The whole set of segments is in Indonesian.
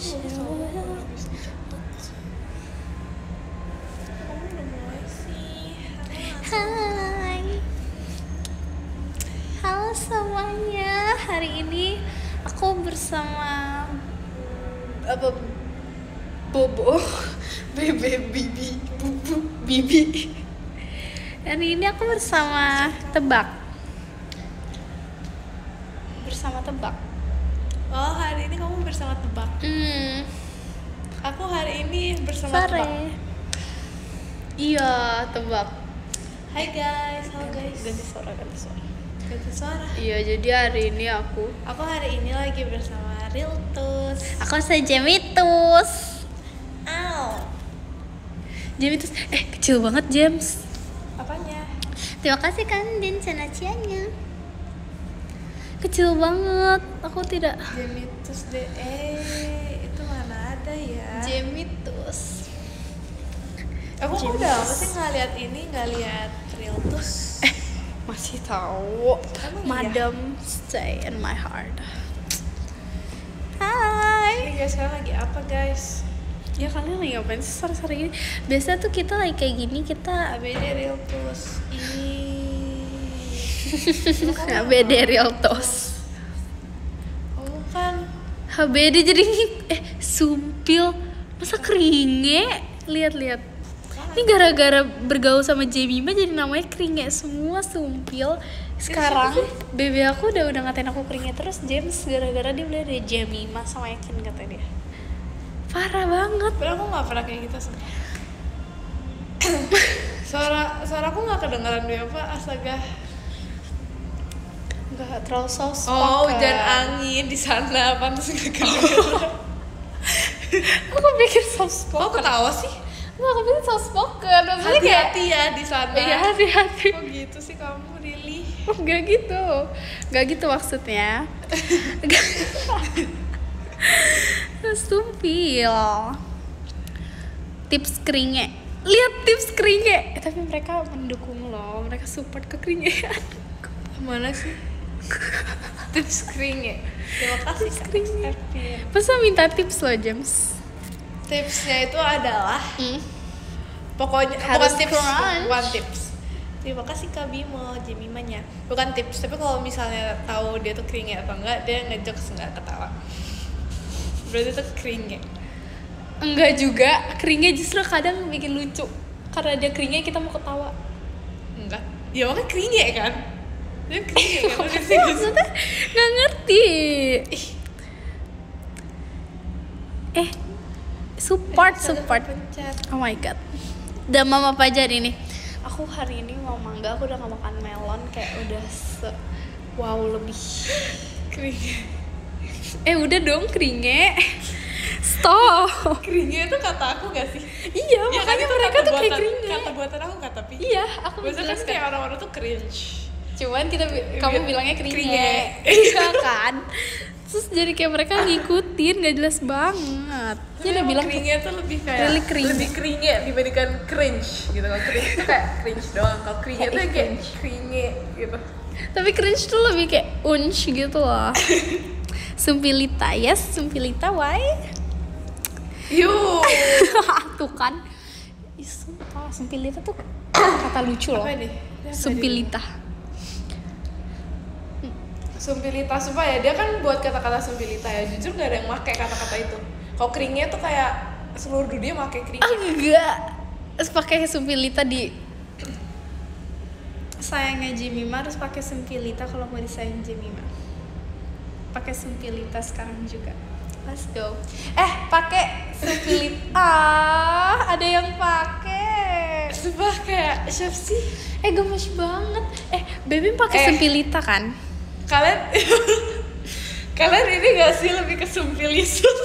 Hai, halo semuanya. Hari ini aku bersama apa? Bobo, Bebe, Bibi, Bubu, Bibi. Hari ini aku bersama Tebak. Oh, hari ini kamu bersama Tebak. Aku hari ini bersama Sore. Tebak. Iya, Tebak. Hai guys, halo guys. Ganti suara. Ganti suara. Iya, jadi hari ini aku hari ini lagi bersama Riltus. Jemitus. Ow. Jemitus, kecil banget James. Apanya? Terima kasih kan Din Sanacianya. Kecil banget, aku tidak. Jemitus deh. Itu mana ada ya? Jemitus. Aku udah apa sih nggak lihat Riltus. Masih tahu. Emang Madam stay in my heart. Hai. Ini guys, sekarang lagi apa guys? Ya kalian lagi ngapain sih sore-sore gini? Biasa tuh kita lagi kayak gini kita ABD Riltus. HBD Riltus. Kamu kan HBD jadi sumpil. Masa keringe? Lihat. Ini gara-gara bergaul sama Jemima jadi namanya keringe semua, sumpil. Sekarang bebe aku udah ngatain aku keringe terus. James gara-gara dia beli dari Jemima sama Yakin kata dia. Parah banget. padahal aku nggak pernah kayak gitu sih. Suaraku nggak kedengeran dia apa, astaga. Enggak terlalu soft. Oh, hujan angin di sana, pantas nggak kedengeran. Aku pikir soft spoken. Kok ketawa sih? Enggak, aku pikir soft spoken. Maksudnya kayak Hati-hati ya di sana. iya, hati-hati. Kok gitu sih kamu, really? Enggak gitu maksudnya. Sumpil. Tips keringe. Lihat tips keringe. Tapi mereka mendukung loh. Mereka support ke keringean. Mana sih? Tips keringe. Terima kasih Keringe. Kak. Masa minta tips loh, James? Tipsnya itu adalah pokoknya Harus bukan tips. Terima kasih Kak Bimo, Jemimanya. Bukan tips, tapi kalau misalnya tahu dia tuh keringe atau enggak, dia ngejokes enggak ketawa. Berarti itu keringe. Enggak juga. Keringe justru kadang bikin lucu. Karena dia keringe kita mau ketawa. Enggak. Ya makanya keringe kan. Dia keringe kan. Maksudnya nggak ngerti. Support. Pencet. Oh my god. Dan mama Fajar ini. Aku hari ini mau mangga, aku udah gak makan melon kayak udah wow lebih Keringe. Udah dong keringe. Stop. Keringe itu kata aku gak sih? Iya, Ya, makanya kan mereka kata tuh kayak buatan- keringe. Kata buatan aku kata tapi. Iya, aku Biasanya kan menjelaskan. kayak orang-orang tuh cringe. Cuman kamu bilangnya keringe. Keringe. Iya kan? Terus jadi kayak mereka ngikutin, gak jelas banget. Dia udah bilang keringe tuh lebih kayak really keringe. lebih keringe dibandingkan cringe gitu. Kalau cringe tuh kayak cringe doang. Kalau keringe tuh kayak keringe gitu. tapi cringe tuh lebih kayak unch gitu loh. Sumpilita, yes, Sumpilita, why? Yuk. Tuh kan. Ih, sumpah, Sumpilita tuh kata lucu loh. Apa nih? Sumpilita. Sumpilita, sumpah ya, dia kan buat kata-kata sumpilita ya. Jujur gak ada yang pakai kata-kata itu. Kalau keringe tuh kayak seluruh dunia pakai keringe. Enggak. Terus pakai Sumpilita di sayangnya Jemima harus pakai Sumpilita kalau mau disayang Jemima. Pakai Sumpilita sekarang juga. Let's go. Pakai Sumpilita. Ada yang pakai. Sumpah kayak siapa sih? Gemes banget. Bebem pakai Sumpilita kan? Kalian ini gak sih lebih ke sumpilisus?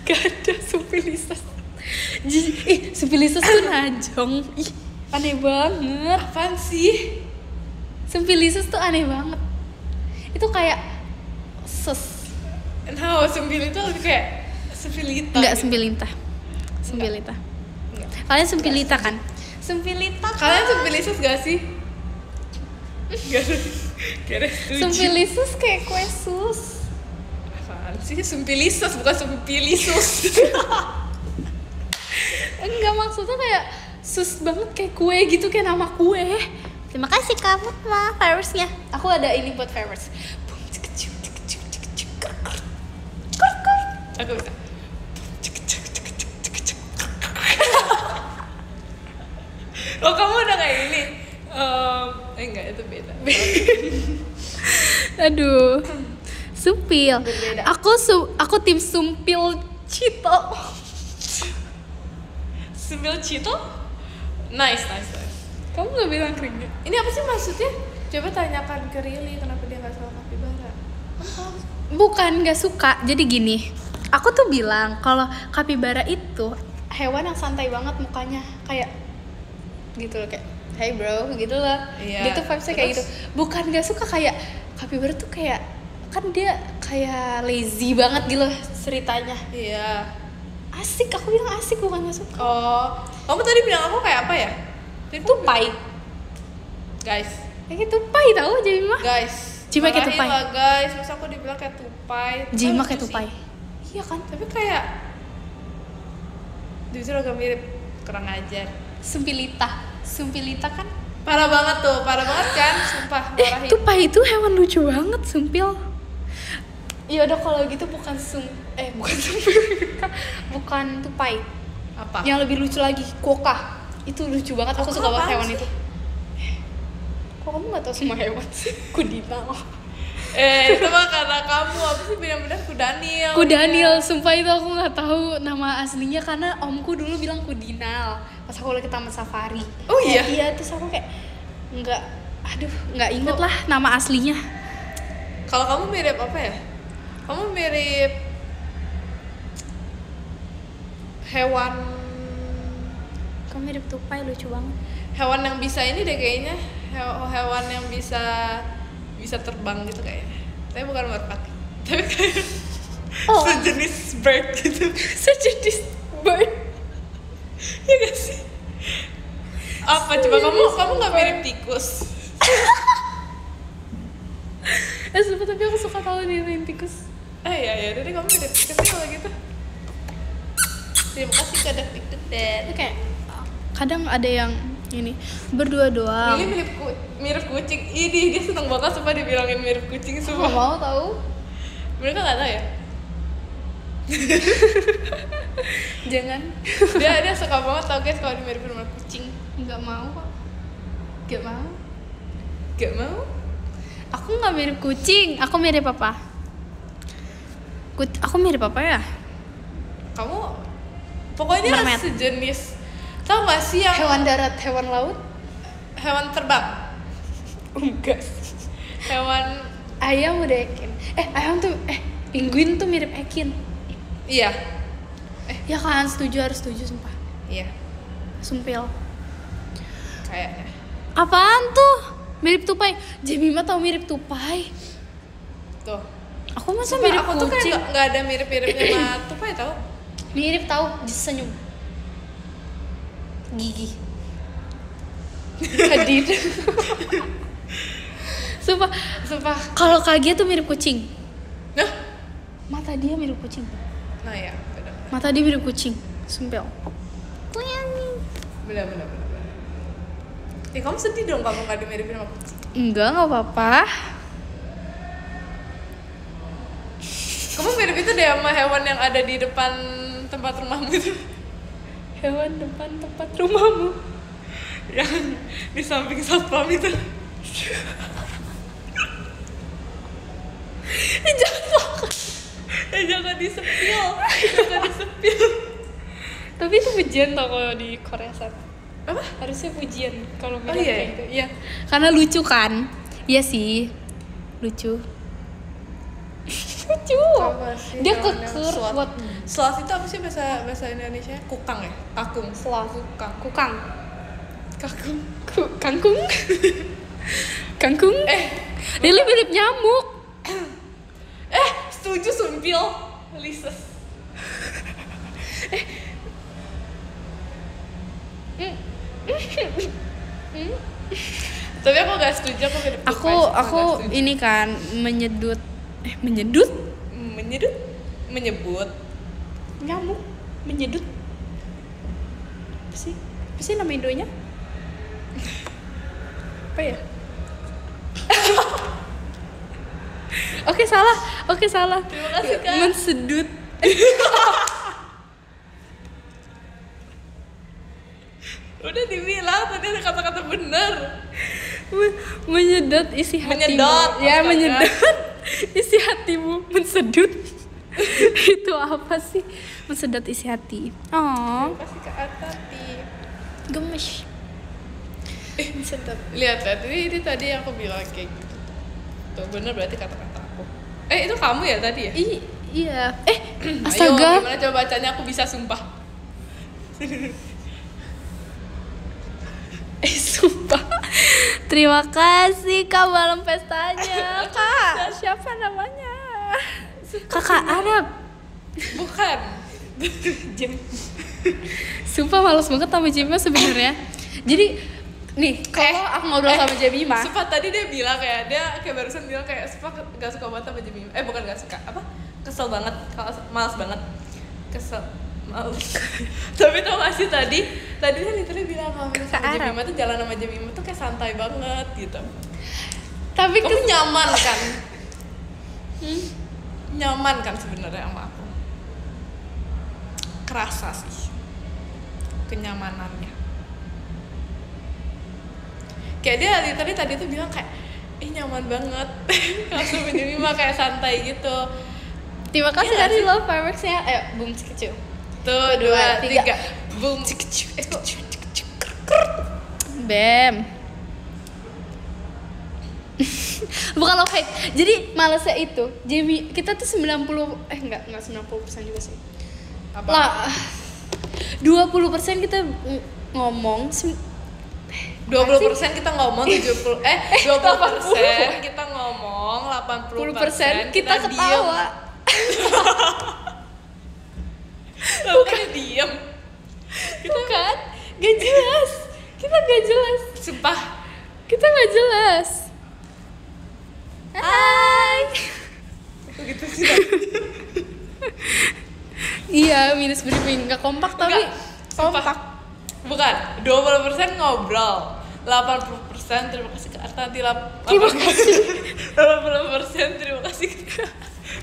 Gak ada Sumpilisus. Sumpilisus tuh najong. Ih, aneh banget. Apaan sih? Sumpilisus tuh aneh banget. Itu kayak Nah, sumpilita lebih kayak sumpilita. Enggak, Sumpilita. Kalian Sumpilita kan? Sumpilita kan? Kalian sumpilisus gak sih? Gak ada setuju. Sumpilisus kayak kue sus. Apaan? Apaan sih? Sumpilisus bukan sumpilisus. Enggak, maksudnya kayak sus banget, kayak kue gitu, kayak nama kue. Terima kasih kamu mah virusnya. Aku ada ini buat virus. Aku bisa. Oh, kamu udah kayak ini? Enggak, itu beda. Aduh, sumpil. Berbeda. Aku tim sumpil Cito. Sumpil Cito? Nice. Kamu nggak bilang kering? Ini apa sih maksudnya? Coba tanyakan ke Rili kenapa dia nggak suka kapibara. Bukan nggak suka. Jadi gini, aku tuh bilang kalau kapibara itu hewan yang santai banget mukanya, kayak gitu loh, kayak hey bro gitu loh. Iya. Dia tuh vibesnya kayak gitu. Bukan nggak suka, kayak kapibara tuh kayak, kan dia kayak lazy banget gitu loh ceritanya. Iya. Asik, aku bilang asik, bukan nggak suka. Oh, kamu tadi bilang aku kayak apa ya? Tupai. Guys, Kayak tupai tahu jadi mah. guys. Jima kayak marahin tupai. lah guys, masa aku dibilang kayak tupai. Jima Tupai kayak lucu tupai. sih. Iya kan, tapi kayak justru agak mirip, kurang ajar. Sumpilita kan. Parah banget kan, sumpah marahin. Tupai itu hewan lucu banget, sumpil. Ya udah kalau gitu bukan sumpilita, bukan tupai. Apa? Yang lebih lucu lagi, koka. Itu lucu banget, aku Koka suka banget apaan hewan sih? itu. Kok kamu nggak tahu semua hewan sih? Kudinal. Itu mah karena kamu, apa sih benar-benar Kudaniel. Kudaniel, sumpah itu aku nggak tahu nama aslinya karena omku dulu bilang Kudinal pas aku lagi ke Taman Safari. Oh iya? Iya, terus aku kayak nggak inget lah nama aslinya. Kalau kamu mirip apa ya? Kamu mirip hewan Kamu mirip tupai, lucu banget. hewan yang bisa ini deh kayaknya. Hewan yang bisa terbang gitu kayaknya. Tapi bukan merpati. Tapi kayak sejenis bird gitu. Sejenis bird. Ya gak sih? Apa coba kamu nggak mirip tikus? Sumpah, tapi aku suka tahu nih tikus. Ya jadi kamu mirip tikus sih kalau gitu. Terima kasih kadang dikduk Itu kayak kadang ada yang ini berdua doang. Ini mirip kucing. Ini dia seneng banget supaya dibilangin mirip kucing Aku semua. nggak mau tahu. Mereka nggak tahu ya. Jangan. Dia suka banget tau guys kalau dimiripin sama kucing. Nggak mau kok. Gak mau? Aku nggak mirip kucing. Aku mirip apa? Aku mirip apa ya? Kamu pokoknya Mermaid. sejenis. Tau gak sih yang Hewan darat, hewan laut? hewan terbang? Enggak. Hewan Ayam udah ekin. Ayam tuh penguin tuh mirip ekin. iya. Ya kan, harus setuju sumpah. Iya, Sumpil. kayaknya. Apaan tuh? Mirip tupai. Jemima tau mirip tupai. Tuh. Aku masa Sumpah, mirip aku tuh kucing. kayak nggak ada mirip-miripnya sama tupai tau. Mirip tau, senyum. Gigi. Hadir. Sumpah. Kalau Kagia tuh mirip kucing. Nah, Mata dia mirip kucing. nah ya, benar. Mata dia mirip kucing. Sumpil. Benar. Kamu sedih dong kamu nggak dimiripin sama kucing. Enggak apa-apa. Kamu mirip itu deh sama hewan yang ada di depan tempat rumahmu itu. Hewan depan tempat rumahmu. Yang di samping satpam itu. Jangan disepil. Tapi itu pujian tau kalau di Korea sana. Apa? Harusnya pujian kalau bilang iya? kayak gitu. Iya. Karena lucu kan? Iya sih. Lucu. Lucu. Apa sih Dia hewan yang keker sloth? buat Sloth itu apa sih bahasa Indonesia? Kukang ya? Kakung. sloth. Kukang. Kakung. Kangkung. Kangkung. Lili mirip nyamuk. Setuju sumpil. Lises. Tapi aku gak setuju, aku mirip tupai, sumpah Aku gak setuju. ini kan menyedut. Menyedut? Menyebut. Nyamuk menyedut. Apa sih nama Indonya? Apa ya? Oke salah. Terima kasih, Kak. Mensedut. Udah dibilang tadi ada kata-kata bener. Menyedot isi hatimu. Menyedot, Ya, astaga. menyedot isi hatimu. Mensedut. Itu apa sih? Mensedot isi hati. Oh, Terima kasih Kak Atati. gemes. Mensedot. Lihat, ini tadi yang aku bilang kayak gitu. Tuh bener berarti kata-kata aku. Itu kamu ya tadi ya? Iya. Ayo, Astaga. gimana coba bacanya, aku bisa sumpah. Sumpah. Terima kasih Kak malam pestanya. Kak, siapa namanya? Kakak Arab. Bukan. Jem. Sumpah males banget sama Jemima sebenarnya. Jadi nih, kalau aku ngobrol sama Jemima, Sumpah tadi dia bilang dia kayak barusan bilang kayak Sumpah gak suka banget sama Jemima. Bukan gak suka, apa? Kesel banget, malas banget. Kesel, malas. Tapi tau gak sih tadi dia literally bilang kalau sama Jemima tuh jalan sama Jemima tuh kayak santai banget gitu. tapi Kamu nyaman kan? Nyaman kan sebenarnya sama aku. Kerasa sih kenyamanannya. Kayak dia literally tadi tuh bilang kayak nyaman banget. Kalau sama Jemima kayak santai gitu. terima kasih Iya dari sih. Love Fireworks-nya. Boom kecil. Tuh, 2, 3. Boom. Bam. Bukan love hate. Jadi malesnya itu, kita tuh 90 enggak 90% juga sih. Apa? Lah 20% kita ngomong 20% kita ngomong 20% kita ngomong 80% 10% kita ketawa. Bukan diem. Itu kan gak jelas. Kita gak jelas. Sumpah. Kita gak jelas. Hai. Begitu sih. Iya, minus briefing gak kompak tapi Enggak, sumpah. kompak. Bukan, 20% ngobrol, 80% terima kasih ke Artanti. Terima kasih. 80% terima kasih ke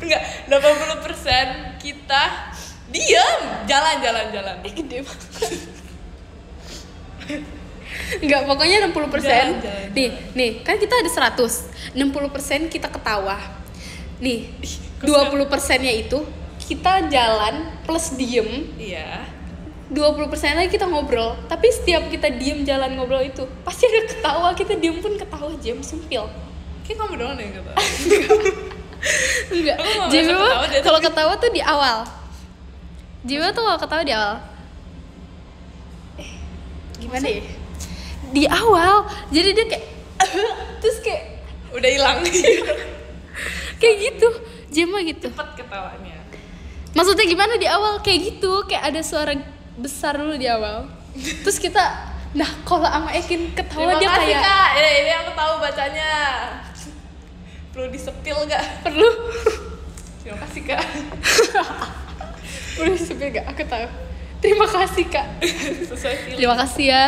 enggak, 80% kita diam, jalan. Gede banget. Enggak, pokoknya 60%. Jalan. Nih, kan kita ada 100. 60% kita ketawa. Nih, 20%-nya itu kita jalan plus diem. Iya. 20% lagi kita ngobrol. Tapi setiap kita diem jalan ngobrol itu pasti ada ketawa. Kita diem pun ketawa, Jem, sumpil. Kayak kamu doang deh yang kata. Enggak. Aku nggak Jem merasa ketawa deh, kalau tapi- ketawa tuh di awal. Jem tuh kalau ketawa di awal. Gimana ya? Di awal. Jadi dia kayak terus kayak Udah hilang. kayak gitu. Jem gitu. Cepet ketawanya. Maksudnya gimana di awal kayak gitu, kayak ada suara besar dulu di awal. Terus kita, nah kalau sama Ekin ketawa Terima dia kasih kayak Kak. Ini aku tahu bacanya. Perlu disepil gak? perlu Terima kasih Kak. perlu disebut gak? Aku tahu. Terima kasih Kak. Sesuai feeling. Terima kasih ya.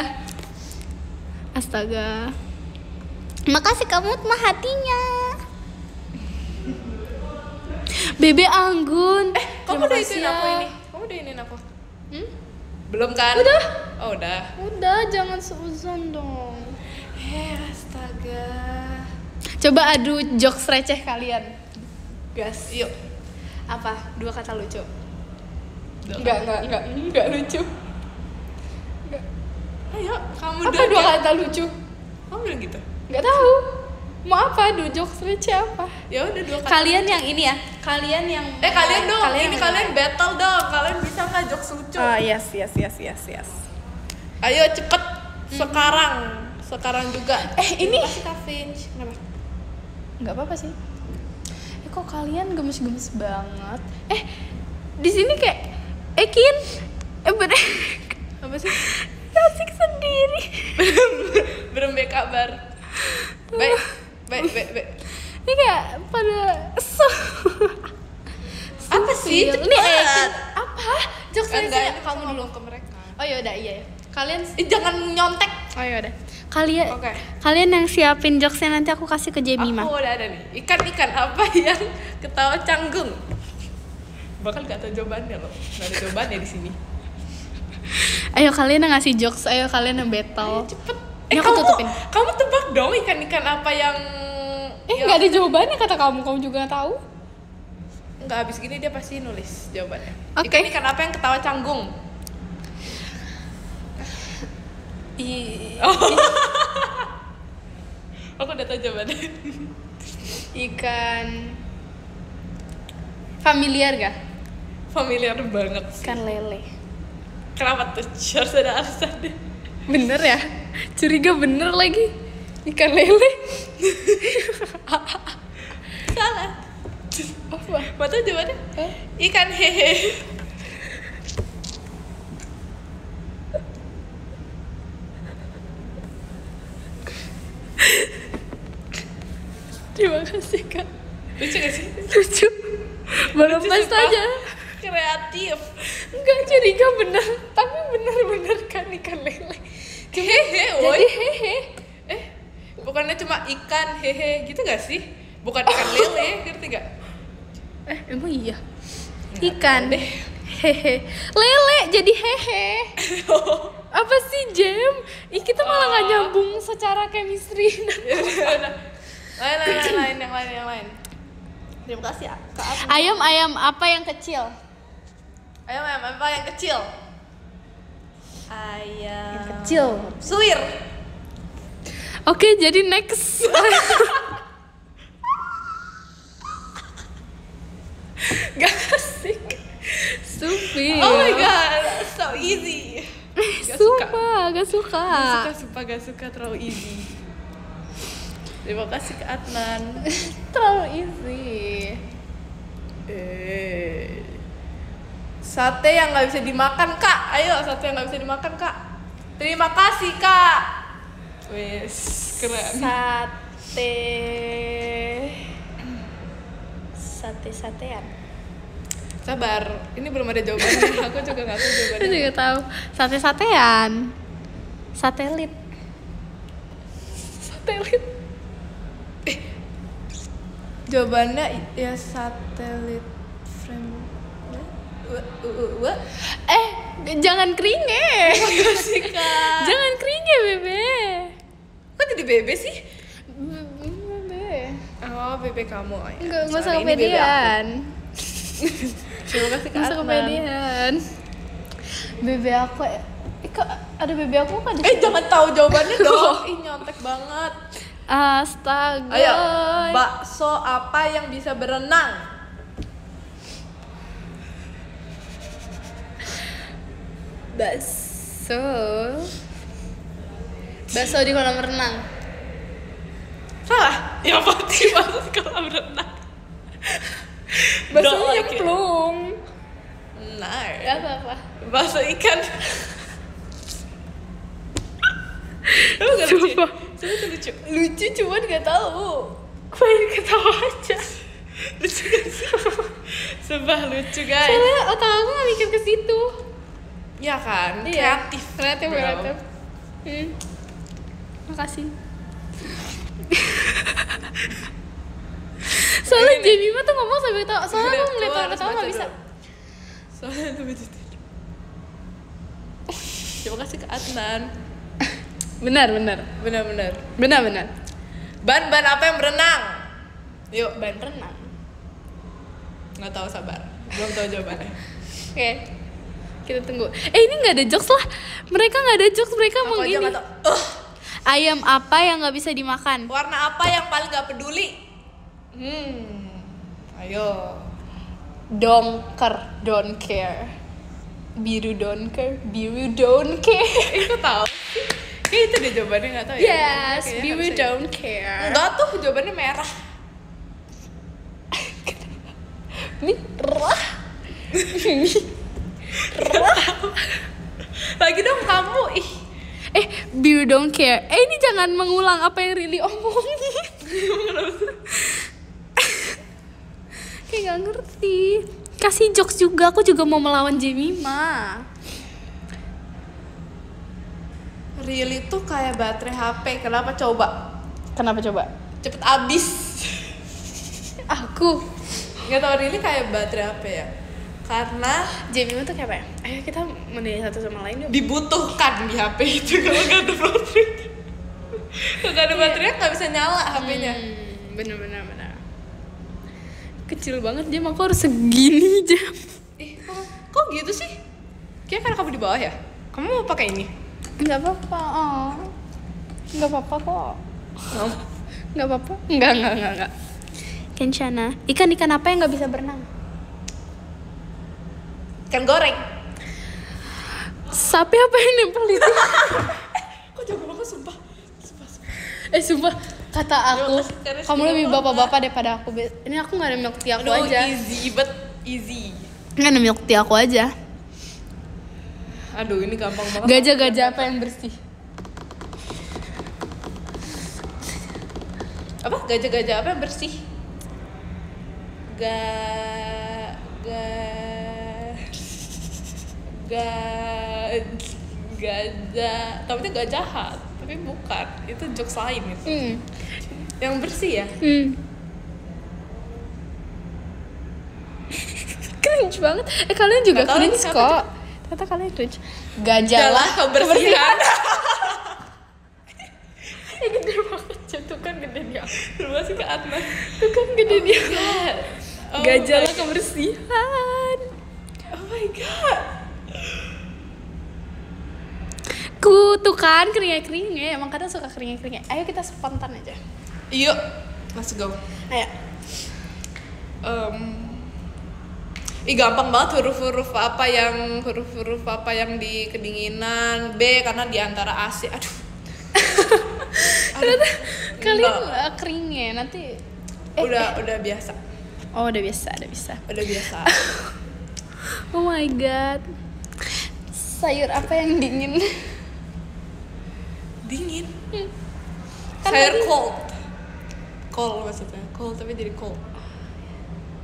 Astaga. Makasih kamu mah hatinya. Bebe Anggun. Kamu Terima udah kasih ituin ya. aku ini? Kamu udah iniin aku? Hmm? Belum kan? Udah. Oh udah. Udah, jangan seuzon dong. Astaga. Coba adu jokes receh kalian. Gas. Yuk. Apa? 2 kata lucu. Dua Enggak lucu. Ayo, kamu Apa 2 kata lucu? Kamu bilang gitu? Enggak tahu. Mau apa? Adu jokes receh apa? Ya udah 2 kata. Kalian yang ini ya. Kalian yang Kalian dong. Ini yang kalian battle dong. Kalian bisa nggak jokes lucu? Oh, yes. Ayo cepet. Sekarang juga. Ini Kasih Kak Finch. Kenapa? enggak apa-apa sih. Kok kalian gemes-gemes banget? Di sini kayak Ekin. Bener. Apa sih? Asik sendiri. Berembek kabar. Baik. Ini kayak pada Apa sih? sih? Ini Cepet. apa? Jokes Enggak, saya ini kamu dulu. ngomong ke mereka. Oh ya udah iya. Kalian Jangan nyontek. oh ya udah. Kalian Oke. kalian yang siapin jokesnya nanti aku kasih ke Jemima. Aku udah ada nih. Ikan apa yang ketawa canggung? Bakal gak tahu jawabannya loh. Gak ada jawabannya di sini. Ayo kalian yang ngasih jokes, ayo kalian yang battle. Cepet. Ini aku tutupin. Kamu tebak dong ikan apa yang Nggak ada jawabannya kata kamu juga nggak tahu. Nggak, habis gini dia pasti nulis jawabannya. Oke. Ikan apa yang ketawa canggung? Aku udah tahu jawabannya. Ikan familiar gak? Familiar banget sih. Ikan lele. Kenapa tuh? Harus ada alasannya. Bener ya? Curiga bener lagi. Ikan lele. Salah. Apa? Mau tahu jawabannya? Ikan hehe. Terima kasih kak. Lucu gak sih? Lucu. Baru Lucu, pas sumpah. aja. Kreatif. Enggak curiga bener. Tapi bener-bener kan ikan lele. Hehe, Jadi woi. hehe. Bukannya cuma ikan hehe gitu gak sih? Bukan ikan lele, ngerti gak? Emang iya. Nggak Ikan. tahu deh. Hehe. Lele jadi hehe. Apa sih Jem? Kita malah nggak nyambung secara chemistry. Yang lain. Terima kasih Kak Atman. Ayam apa yang kecil? Ayam apa yang kecil? Ayam Kecil. suwir. Oke, jadi next. Gak asik. Stupid. Oh my god, so easy. Gak Sumpah, gak suka. Gak suka terlalu easy. Terima kasih ke Adnan. Terlalu easy. Sate yang nggak bisa dimakan Kak. Ayo sate yang nggak bisa dimakan Kak. Terima kasih Kak. Wes keren. Satean. Sabar, ini belum ada jawabannya. Aku juga nggak tahu Aku jawabannya. juga tahu. Satean. Satelit. Jawabannya ya satelit frame. Jangan keringe. Sih Kak. Jangan keringe, Bebe. Kok jadi bebe sih? Bebe. Oh, bebe kamu. Oh, ya. Enggak usah Sorry, ini bebe aku. kepedean. Terima kasih Kak Enggak usah Adnan. kepedean. Bebe aku kok ada bebe aku kan di Jangan tahu jawabannya dong. Ih, nyontek banget. Astaga. Ayo, bakso apa yang bisa berenang? Bakso di kolam renang. Salah. Ya pasti bakso di kolam renang. Bakso Don't like it. nyemplung. Nah, Ya apa? bakso ikan. Lu gak lucu? Sumpah. Coba tuh lucu. Lucu cuman gak tahu. Pengen ketawa aja. Lucu gak sih? Sumpah lucu guys. Soalnya otak aku gak mikir ke situ. Ya kan, Iya. kreatif. Kreatif. Makasih. Soalnya Jemima tuh ngomong sambil ketawa. Soalnya aku ngeliat orang ketawa gak bisa. Soalnya tuh lucu. Terima kasih ke Adnan. Benar. Benar. Ban apa yang berenang? Yuk, Ban renang. nggak tahu, sabar. Belum tahu jawabannya. Oke. Kita tunggu. Ini nggak ada jokes lah. Mereka nggak ada jokes. Mereka mau Aku aja gini. nggak tahu. Ayam apa yang nggak bisa dimakan? Warna apa yang paling nggak peduli? Ayo. Dongker, don't care. Biru don't care, biru don't care. Itu tahu. Kayak itu deh jawabannya, nggak tahu ya. Yes, Kayaknya biru harusnya. don't care. Enggak tuh, jawabannya merah. Merah. Lagi dong kamu. Ih. Biru don't care. Ini jangan mengulang apa yang Rili omongin. Kayak gak ngerti. kasih jokes juga, aku juga mau melawan Jemima. Really tuh kayak baterai HP. Kenapa coba? Kenapa coba? Cepet habis. Aku Nggak tahu, Really kayak baterai HP ya. Karena Jemima tuh kayak apa ya? Ayo kita menilai satu sama lain yuk. dibutuhkan di HP itu. Kalau nggak ada baterai, kalau nggak ada baterai nggak bisa nyala HP-nya. Bener. Kecil banget jam, aku harus segini jam. Kok gitu sih? Kayaknya karena kamu di bawah ya. Kamu mau pakai ini? Nggak apa-apa, nggak apa-apa kok. Nggak apa-apa. Nggak. Kencana. Ikan apa yang nggak bisa berenang? Ikan goreng. Sapi apa yang nempel di itu? Kok jago banget sumpah. Sumpah, kata aku, Karena kamu lebih bapak-bapak daripada aku. Ini aku nggak ada milk tea aku aja. Easy but easy. Nggak ada milk tea aku aja. Aduh, ini gampang banget. Gajah apa yang bersih? Apa? Gajah apa yang bersih? Gajah, tapi itu gak jahat, tapi bukan, itu jokes lain itu. Yang bersih ya. Cringe banget. Kalian juga Nggak tahu cringe ini kok. Kata kalian cringe. Gajah kebersihan. Gede banget, tuh kan gede dia. Terima kasih ke Atman. Tuh kan gede dia. Oh Gajah my God. kebersihan. Oh my god. Tuh kan keringet. Emang kadang suka keringet. Ayo kita spontan aja. Yuk, let's go. Ayo. Gampang banget huruf-huruf apa yang di kedinginan. B karena di antara AC. Aduh. Ternyata kalian Enggak. keringnya nanti. Udah biasa. Oh udah bisa. Udah biasa. Oh my god. Sayur apa yang dingin? Dingin. Kan Sayur tadi- cold maksudnya. Cold tapi jadi cold.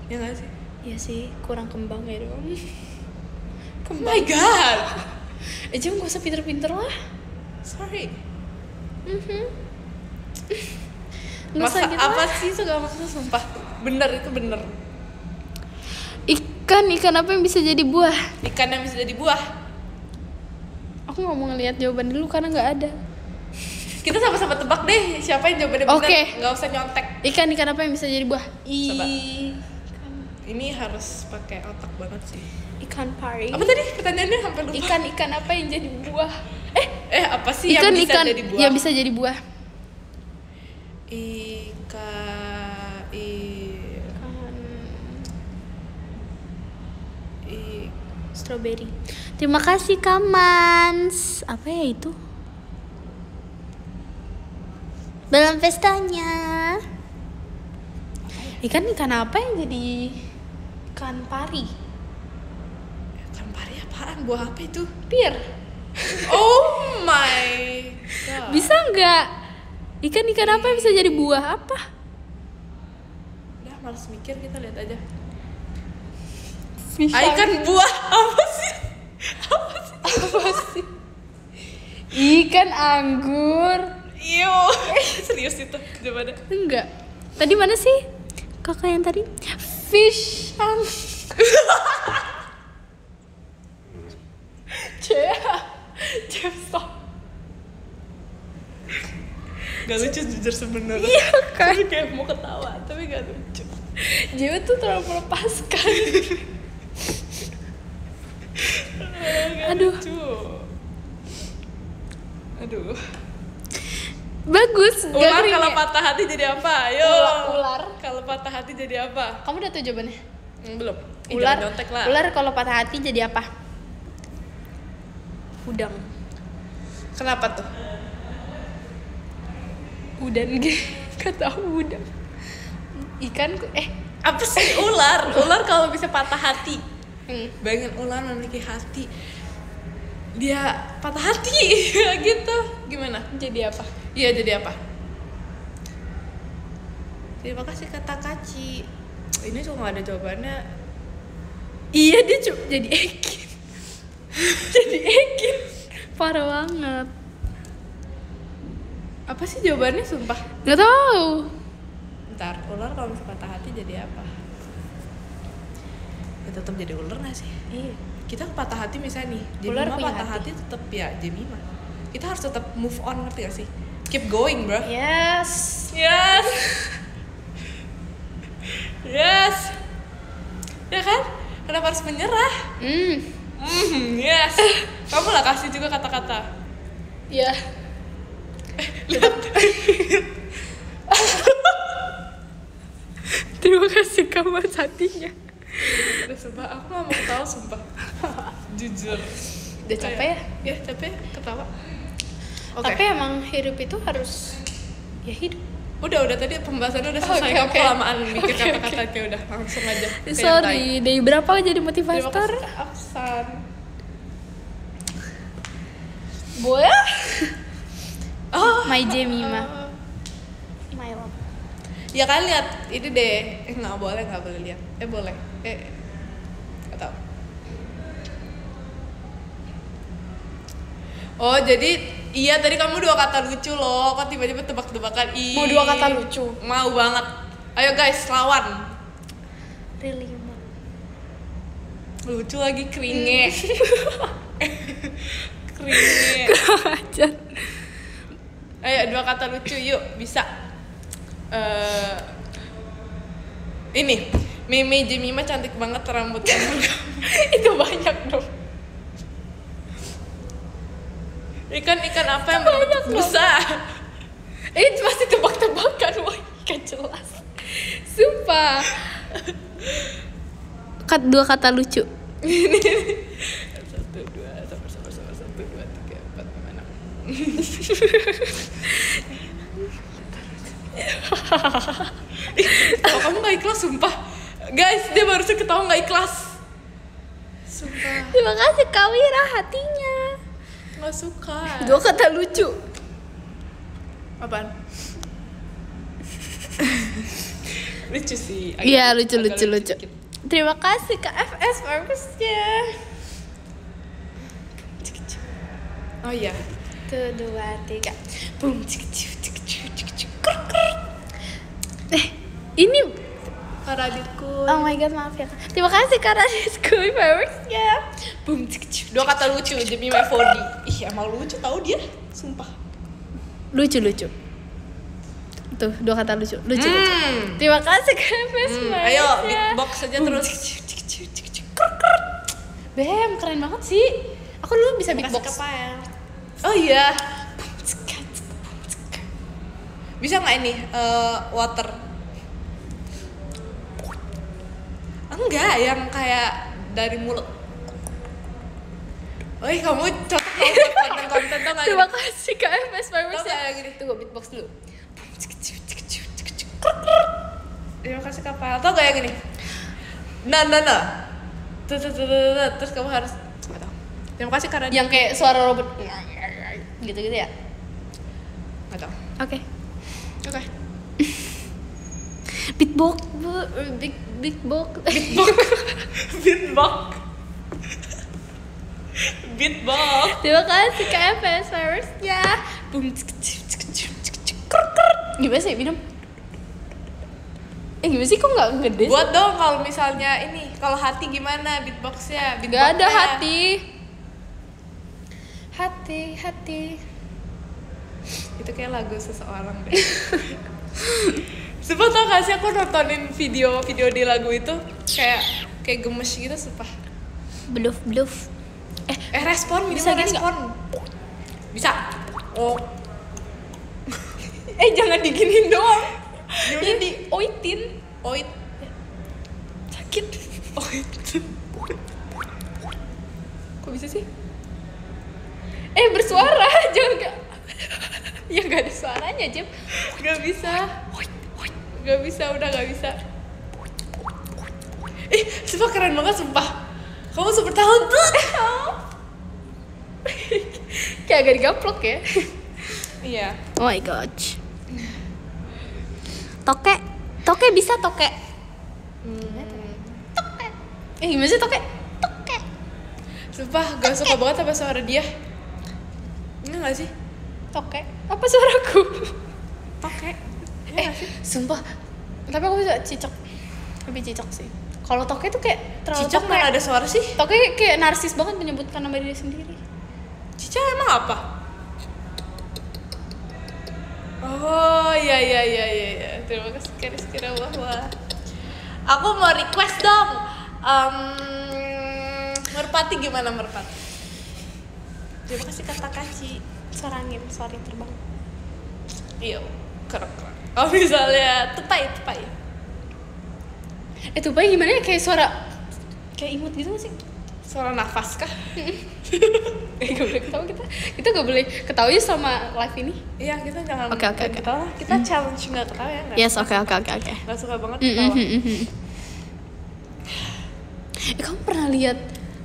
Ya nggak sih? Iya sih, kurang kembang ya dong. Oh my god. Jam gak usah pinter-pinter lah. Sorry. Nggak usah Masa gitu apa lah. sih itu gak maksudnya sumpah. Itu bener. Ikan apa yang bisa jadi buah? Ikan yang bisa jadi buah. Aku nggak mau ngeliat jawaban dulu karena nggak ada. Kita sama-sama tebak deh siapa yang jawabannya benar. Oke. Nggak usah nyontek. Ikan apa yang bisa jadi buah? Coba. Ini harus pakai otak banget sih. Ikan pari. Apa tadi pertanyaannya sampai lupa? Ikan apa yang jadi buah? Apa sih yang bisa jadi buah? yang bisa jadi buah. Strawberry. Terima kasih Kamans. Apa ya itu? Dalam pestanya. Ikan apa yang jadi ikan pari? Ikan pari apaan? Buah apa itu? Pir. Oh my god. Bisa nggak? Ikan apa yang bisa jadi buah apa? Udah malas mikir, kita lihat aja. Bisa. Ikan buah apa sih? Apa sih? Ikan anggur. Iyo. Serius itu jawabannya? Enggak. Tadi mana sih? Kakak yang tadi? Fish stop. Gak lucu jujur sebenarnya. Iya kan? Tapi kayak mau ketawa, tapi gak lucu. Jiwa tuh terlalu melepaskan. Aduh. Aduh. Bagus. Ular kalau patah hati jadi apa? Ayo. Ular. Kalau patah hati jadi apa? Kamu udah tahu jawabannya? Belum. Ular. Jangan nyontek lah. Ular kalau patah hati jadi apa? Udang. Kenapa tuh? Udan gak tahu udang. Ikan Apa sih ular? Ular kalau bisa patah hati. Hmm. Bayangin ular memiliki hati. Dia patah hati gitu. Gimana? Jadi apa? Iya, jadi apa? Terima kasih kata Kaci. Ini cuma ada jawabannya. Iya dia jadi Ekin. Jadi Ekin. Parah banget. Apa sih jawabannya sumpah? Gak tahu. Ntar ular kalau misalnya patah hati jadi apa? Ya tetap jadi ular nggak sih? Iya. Kita patah hati misalnya nih, Ular Jemima punya patah hati. hati tetap ya Jemima. Kita harus tetap move on, ngerti gak sih? Keep going, bro. Yes. Yes. Yes. Ya kan? Kenapa harus menyerah? Yes. Kamu lah kasih juga kata-kata. Ya. Lihat. Terima kasih kamu hatinya. Udah sumpah, aku gak mau ketawa sumpah. Jujur. Udah capek ya? Ya capek ketawa. Oke. Tapi emang hidup itu harus ya hidup. Udah tadi pembahasannya udah selesai. Oke, Kamu oke. kelamaan mikir kata-katanya, udah langsung aja. ke yang lain. Sorry, dari berapa jadi Terima motivator? kasih Kak Aksan. Boleh? Oh, My Jemima. My love. ya kan lihat ini deh. Nggak boleh lihat. Boleh. Nggak tahu. Oh jadi iya tadi kamu 2 kata lucu loh. Kok tiba-tiba tebak-tebakan? Mau 2 kata lucu? Mau banget. Ayo guys lawan. Really not. Lucu lagi keringe. Keringe. Ajar. Ayo 2 kata lucu yuk bisa. Ini Mimi Jemima cantik banget rambutnya. Itu banyak dong. Ikan apa yang berbentuk busa? Ini pasti tebak-tebakan, wah ikan jelas. Sumpah. 2 kata lucu. 1, 2, sabar 1, 2, 3, 4, 5, 6. Kalau kamu gak ikhlas sumpah. Guys, dia baru ketawa gak ikhlas. Sumpah. Terima kasih Kawira hatinya. Gak suka. 2 kata lucu. Apaan? Lucu sih. Iya lucu. dikit. Terima kasih Kak FS bagusnya. Oh iya. 1, 2, 3. Boom. Ini Kak Raditku. oh my god maaf ya Kak. Terima kasih Kak Raditku bagusnya. Boom. 2 kata lucu Jemima 4D. Ih emang lucu tahu dia. Sumpah. Lucu. Tuh 2 kata lucu. Terima kasih Kak FS bagusnya. Ayo beatbox aja terus. Bem, keren banget sih. Aku dulu bisa beatbox. Oh iya. Bisa nggak ini water? Enggak, yang kayak dari mulut. Oi, kamu cocok buat konten-konten tau nggak? Terima kasih Kak FS Tau bagusnya. nggak yang gini? Tunggu beatbox dulu. Terima kasih kapal. Tau gak yang gini? Nah. Terus kamu harus nggak tahu. Terima kasih karena Yang kayak suara robot gitu-gitu ya. nggak tahu. Oke. Oke. Beatbox, beatbox. Beatbox. Terima kasih Kak FS bagusnya. Boom. Gimana sih minum? Gimana sih kok nggak gede? Buat dong kalau misalnya ini, kalau hati gimana beatboxnya? Gak ada hati. Hati. Itu kayak lagu seseorang deh. Sumpah tau gak sih aku nontonin video di lagu itu kayak gemes gitu sumpah. Bluff. Respon Bisa minimal gini respon. Bisa. Oh. Jangan diginin doang. Gimana? Ini di oitin. Oit. Sakit. Oit. Kok bisa sih? Bersuara jangan gak. Ya gak ada suaranya Jep. Gak bisa. Gak bisa, udah gak bisa. Sumpah keren banget sumpah. Kamu super talented. Kayak agak digaplok ya. Iya. Oh my gosh. Toke bisa toke. Gimana sih toke? Toke. Sumpah gak suka banget sama suara dia. Enggak gak sih? Toke. Apa suaraku? Toke. Iya gak sih? Sumpah. Tapi aku bisa cicak. Lebih cicak sih. Kalau toke tuh kayak terlalu Cicak mana ada suara sih? Toke kayak narsis banget menyebutkan nama diri sendiri. Cica emang apa? Oh iya. Terima kasih Kira wah. Aku mau request dong. Merpati gimana merpati? Terima kasih kata kaci. Suara angin, sorry terbang. Iya, keren. Oh misalnya tupai. Tupai gimana ya, kayak suara kayak imut gitu gak sih? Suara nafas kah? Gak boleh ketawa kita gak boleh ketawa ya sama live ini. Iya kita jangan Oke. ketawa. Kita challenge nggak ketawa ya nggak? Yes, oke. Nggak suka banget ketawa. Kamu pernah lihat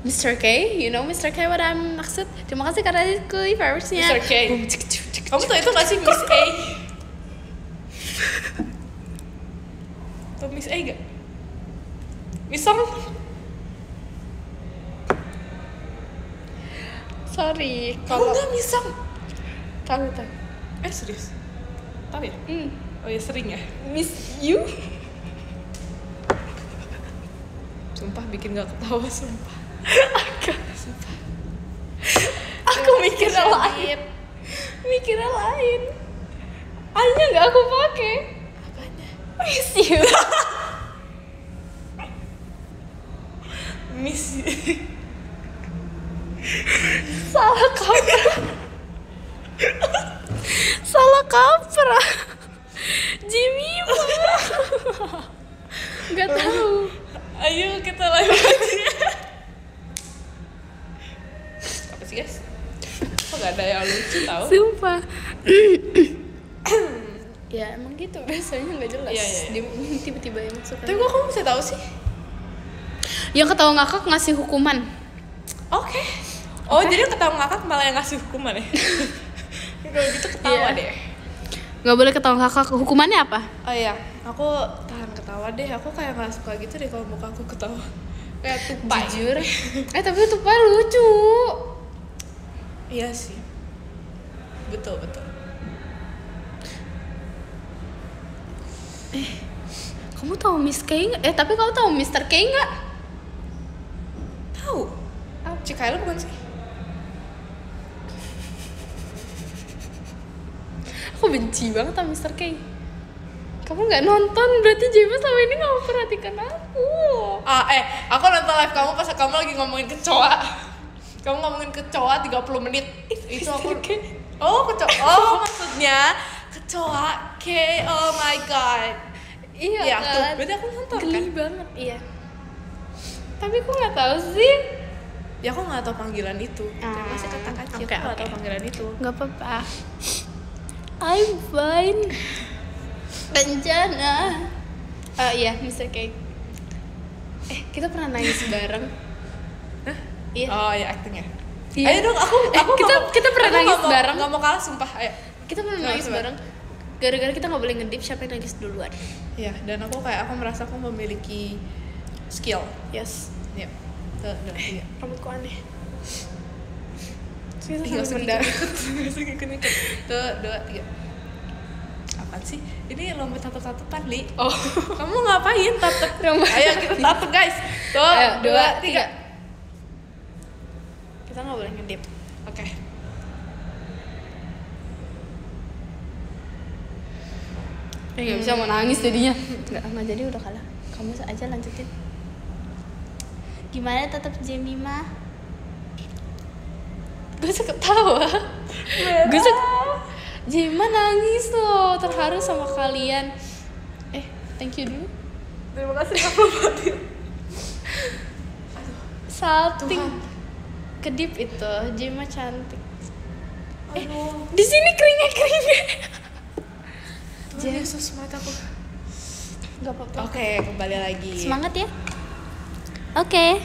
Mr. K? You know Mr. K what I'm maksud? Terima kasih karena itu viewersnya. Mr. K. Kamu tau itu nggak sih Miss A? Tau Miss A gak? Miss Song? Sorry Kamu nggak Miss Song? tahu. Serius? Tahu ya? Oh ya sering ya? Miss you? Sumpah bikin gak ketawa sumpah. Sumpah. Aku mikirnya lain. Hanya nggak aku pakai. Apanya? Miss you. Miss. Salah kaprah. Jimmy nggak tahu. Ayo kita live aja. Apa sih guys? Kok gak ada yang lucu tau? Sumpah. Ya emang gitu biasanya nggak jelas. Iya. Dia tiba-tiba yang suka. Tapi kok kamu bisa tahu sih? Yang ketawa ngakak ngasih hukuman. Oke. Oh jadi ketawa ngakak malah yang ngasih hukuman ya? Kalau gitu ketawa Iya. deh. Nggak boleh ketawa ngakak. Hukumannya apa? Oh iya, aku tahan ketawa deh. Aku kayak nggak suka gitu deh kalau muka aku ketawa. Kayak tupai. Jujur. Tapi tupai lucu. Iya sih. Betul. Kamu tahu Miss K nggak? Tapi kamu tahu Mr. K nggak? Tahu? Cikaela bukan sih? Aku benci banget sama Mr. K. Kamu nggak nonton, berarti Jema sama ini nggak memperhatikan aku. Aku nonton live kamu pas kamu lagi ngomongin kecoa. Kamu ngomongin kecoa 30 menit. Itu aku. Oh, kecoa. Oh, maksudnya kecoa. K. Oh my god. Iya Ya, kan? tuh. Berarti aku nonton Geli kan? banget, iya. Tapi aku nggak tahu sih. Ya aku nggak tahu panggilan itu. Terima kasih kata kaci. Oke, Aku nggak tahu oke. panggilan itu. Nggak apa-apa. I'm fine. Bencana. Iya, Mr. K. Kita pernah nangis bareng. Hah? Iya. Oh ya actingnya. Iya. Ayo dong, aku kita pernah nangis bareng. Nggak mau kalah sumpah. Ayo. Kita pernah nangis Coba. bareng. Gara-gara kita nggak boleh ngedip siapa yang nangis duluan. Iya, dan aku merasa aku memiliki skill. Yes. Iya. Tuh, iya. Rambutku aneh. Nggak usah ikut. Tuh, 2, 3. Apaan sih? Ini lomba tatap-tatapan, Li. Oh. Kamu ngapain tatap? Lomba. Ayo kita tatap, guys. Tuh, Ayo, 2, 3. Kita nggak boleh ngedip. Oke. Nggak bisa mau nangis jadinya. Nggak jadi udah kalah. Kamu aja lanjutin. Gimana tetap Jemima? Gue suka ketawa. Gue suka. Jemima nangis loh, terharu sama kalian. Thank you dulu. Terima kasih Kak Fatin. Salting. Kedip itu, Jemima cantik. Aduh. Di sini keringet. Yesus mataku. Gak apa-apa. Oke, kembali lagi. Semangat ya. Oke.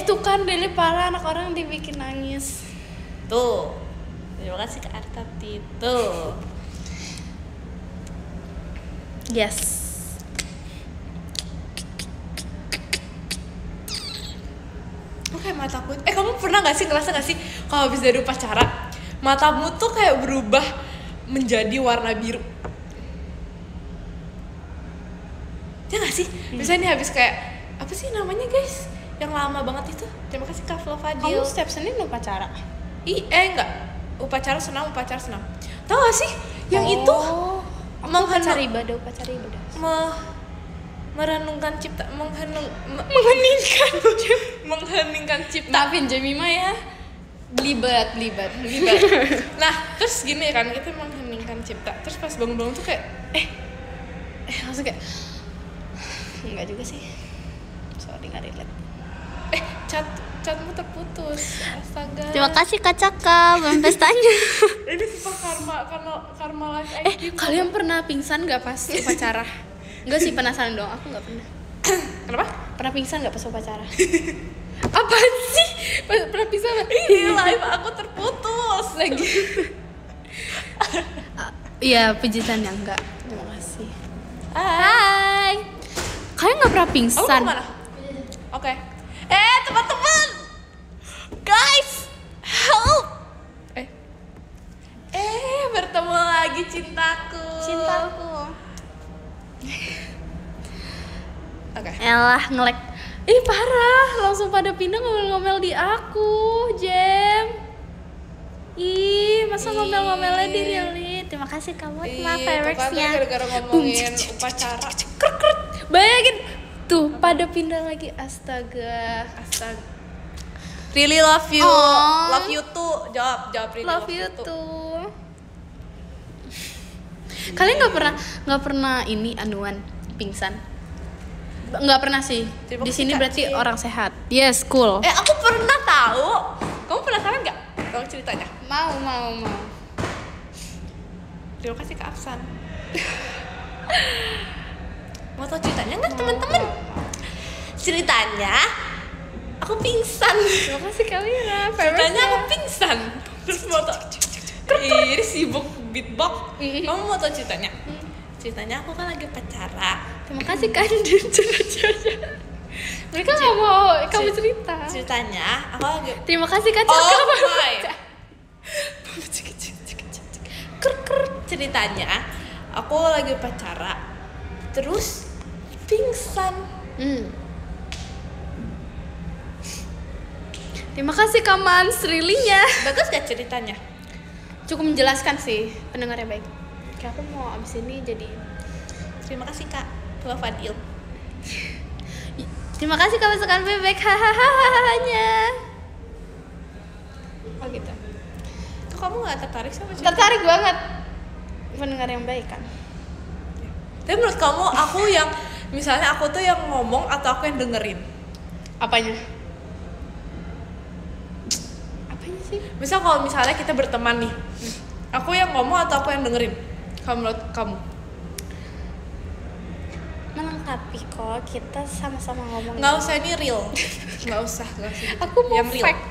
Tuh kan Deli parah, anak orang dibikin nangis. Tuh. Terima kasih Kak Artati. Tuh. Yes. kayak mataku, kamu pernah gak sih ngerasa gak sih kalau habis dari upacara matamu tuh kayak berubah menjadi warna biru? Ya gak sih? Misalnya nih habis kayak apa sih namanya guys? Yang lama banget itu. Terima kasih Kak Fadil. Kamu setiap Senin upacara? Enggak. Upacara senam. Tahu gak sih? Yang itu upacara ibadah. Merenungkan cipta, mengheningkan cipta. Maafin Jemima ya, belibet. Nah terus gini kan, kita mengheningkan cipta. Terus pas bangun-bangun tuh kayak langsung kayak enggak juga sih, sorry nggak relate. Catmu terputus, astaga. Terima kasih Kak Caka, belum pestanya. Ini sumpah karma life IG. Kalian pernah pingsan nggak pas upacara? Enggak sih, penasaran dong, aku nggak pernah. Kenapa? Pernah pingsan nggak pas upacara? Apaan sih? Pernah pingsan nggak? Ini live aku terputus lagi. Iya, pujitannya enggak. Terima kasih. Hai. Kalian nggak pernah pingsan? Kemana? Oke. Teman-teman, guys, help. Bertemu lagi cintaku. Oke. Elah nge-lag. Parah, langsung pada pindah ngomel-ngomel di aku, Jem. Masa ngomel-ngomelnya di Rili. Terima kasih kamu sama Fireworks-nya. Gara-gara ngomongin upacara. Bayangin tuh pada pindah lagi, astaga. Really love you. Aww. Love you too. Jawab really Love you too. Kalian nggak pernah ini anuan pingsan? Nggak pernah sih. Di sini berarti orang sehat. Yes, cool. Aku pernah tahu. Kamu penasaran nggak? Tahu ceritanya? Mau. Terima kasih Kak Afsan. Mau tahu ceritanya nggak teman-teman? Ceritanya aku pingsan. Terima kasih Kamira. Ceritanya aku pingsan. Terus mau tau? Ini sibuk beatbox. Kamu mau tau ceritanya? Ceritanya aku kan lagi pacara. Terima kasih Kak Andin. Mereka nggak mau kamu cerita. Ceritanya aku lagi. Terima kasih Kak Caka. Ceritanya aku lagi pacara. Terus pingsan. Terima kasih Kak Mans, Rilinya. Bagus gak ceritanya? Cukup menjelaskan sih, pendengarnya baik. Kayak aku mau abis ini jadi. Terima kasih Kak Fadil. Terima kasih Kak Masukan bebek hahahahanya. Oh gitu. Kok kamu gak tertarik sama cerita? Tertarik banget. Pendengar yang baik kan. Tapi menurut kamu aku yang misalnya aku tuh yang ngomong atau aku yang dengerin? Apanya sih? Misal kalau misalnya kita berteman nih, aku yang ngomong atau aku yang dengerin? Kalau menurut kamu? Melengkapi kok, kita sama-sama ngomong. Nggak usah ini real. Nggak usah. Aku mau yang real. fact.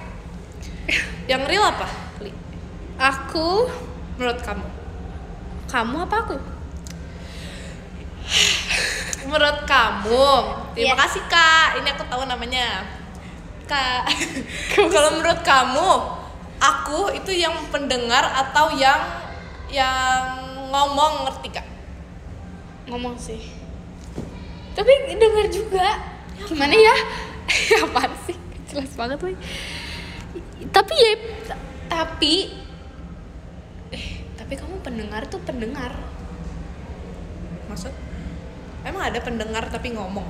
Yang real apa? Aku. Menurut kamu? Kamu apa aku? Menurut kamu. Terima Yeah. kasih Kak. Ini aku tahu namanya. Kak. Kalau menurut kamu, aku itu yang pendengar atau yang ngomong, ngerti Kak? Ngomong sih. Tapi dengar juga. Gimana ya? Apaan sih? Jelas banget woy. Tapi kamu pendengar tuh pendengar. Maksud? Emang ada pendengar tapi ngomong?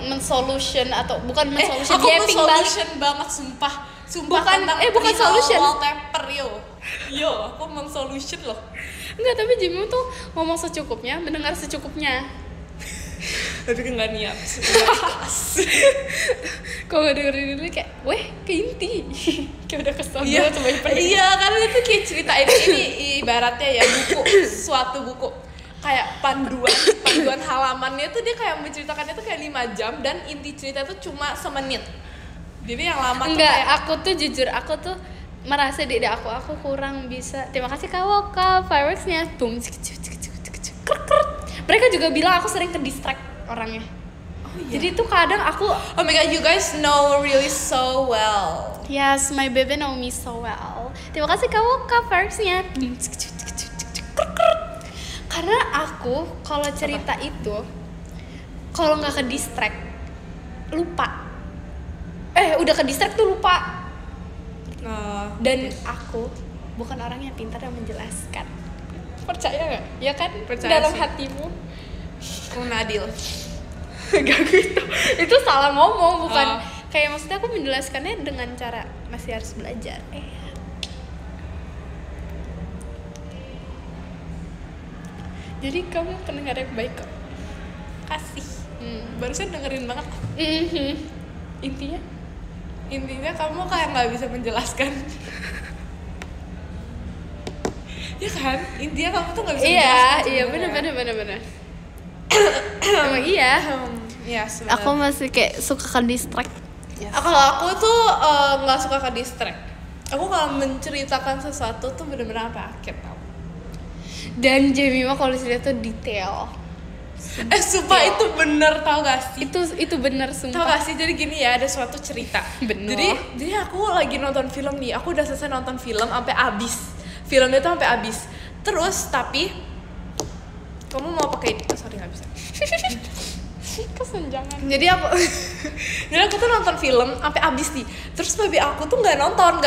Men-solution atau bukan men-solution, aku gaping balik. solution banget sumpah Bukan, tentang bukan perihal solution. wallpaper yo aku solution loh. Enggak, tapi Jimmy tuh ngomong secukupnya, mendengar secukupnya. Tapi kan nggak niat. Kalau nggak dengerin ini kayak, ke inti. Kayak udah kesel banget sama Iya, karena itu kayak cerita ini ibaratnya ya suatu buku kayak panduan halamannya tuh dia kayak menceritakannya tuh kayak 5 jam dan inti cerita tuh cuma semenit. Jadi yang lama tuh enggak, kayak aku tuh jujur, aku tuh merasa aku kurang bisa. Terima kasih Kak Woka, fireworks-nya. Boom. Mereka juga bilang aku sering ke distract orangnya. oh Jadi tuh kadang aku Oh my god, you guys know really so well. yes, my baby know me so well. Terima kasih kamu coversnya. Karena aku kalau cerita itu kalau nggak ke distract lupa. Udah ke distract tuh lupa. Dan aku bukan orang yang pintar yang menjelaskan. Percaya nggak? Ya kan? Percaya dalam sih. hatimu. Nadil. Gak gitu. Itu salah ngomong, bukan kayak maksudnya aku menjelaskannya dengan cara masih harus belajar. Jadi kamu pendengar yang baik kok. Kasih. Barusan dengerin banget. Intinya kamu kayak nggak bisa menjelaskan. Ya kan? Intinya kamu tuh nggak bisa menjelaskan. Iya benar. Emang iya. Iya sebenarnya. Aku masih kayak suka ke distract. Yes. Kalau aku tuh nggak suka ke distract. Aku kalau menceritakan sesuatu tuh bener-bener sampai akhir tau. Dan Jemima kalau cerita tuh detail. Sumpah itu bener tau gak sih? Itu bener Tau sumpah. gak sih? Jadi gini ya, ada suatu cerita. Bener. Jadi aku lagi nonton film nih. Aku udah selesai nonton film sampai habis. Filmnya tuh sampai habis. Terus tapi kamu mau pakai sorry nggak bisa. Kesenjangan. Jadi aku tuh nonton film sampai habis nih. Terus babi aku tuh nggak nonton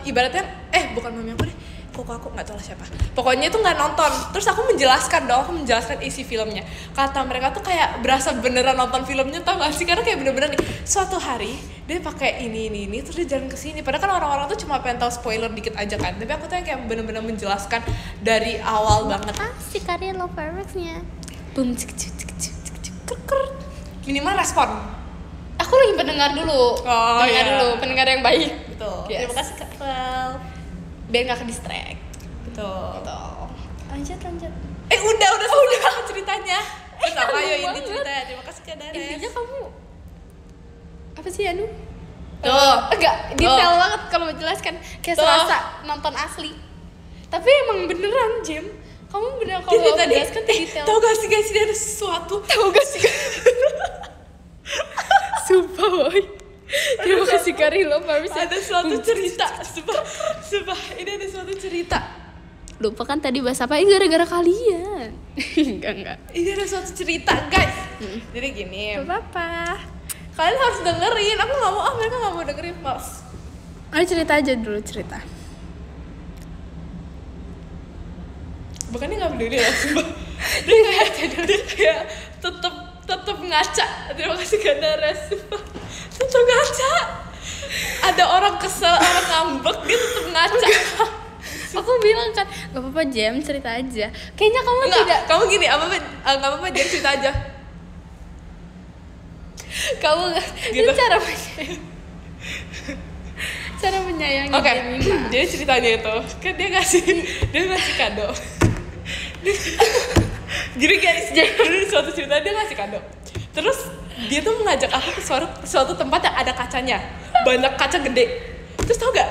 ibaratnya bukan mami aku deh. Kok aku nggak tahu lah siapa. Pokoknya itu nggak nonton. Terus aku menjelaskan isi filmnya. Kata mereka tuh kayak berasa beneran nonton filmnya tau gak sih? Karena kayak bener-bener nih. Suatu hari dia pakai ini terus dia jalan ke sini. Padahal kan orang-orang tuh cuma pengen tahu spoiler dikit aja kan. Tapi aku tuh yang kayak bener-bener menjelaskan dari awal banget. Si karya love fireworks-nya. Boom cek. Minimal respon. Aku lagi pendengar dulu. Pendengar yang baik. Betul. Yes. Terima kasih Kak Vel. Biar gak ke distract. Betul. Lanjut. Udah ceritanya. Terus apa ayo ini banget. ceritanya. Terima kasih Kak Dares. Intinya kamu apa sih Anu? Tuh. Enggak detail banget kalau menjelaskan. Kayak Tuh. serasa nonton asli. Tapi emang beneran Jem. Kamu bener kalau Dia tadi menjelaskan tuh detail. Tau gak sih guys, ini ada sesuatu. Tahu gak sih? Sumpah boy. Terima kasih Karilo Paris. Ada suatu cerita. Sumpah, ini ada suatu cerita. Lupa kan tadi bahas apa? Gara-gara kalian. Enggak. Ini ada suatu cerita guys. Jadi gini. Gak apa-apa. Kalian harus dengerin. Aku nggak mau. Mereka nggak mau dengerin mas. Ayo cerita aja dulu cerita. Bukannya nggak peduli ya. Sumpah. Dia kayak tetap ngaca. Terima kasih Kak Dares. Tetap ngaca. Ada orang kesel, orang ngambek, dia tetap ngaca. Aku bilang kan, gak apa-apa Jem, cerita aja. Kayaknya kamu Enggak, tidak. kamu gini, nggak apa-apa, dia cerita aja. Kamu Gitu. itu cara menyayangi Oke, Jemima. jadi ceritanya itu kan dia ngasih kado. Jadi guys, jadi suatu cerita dia ngasih kado. Terus dia tuh mengajak aku ke suatu tempat yang ada kacanya, banyak kaca gede. Terus tau gak,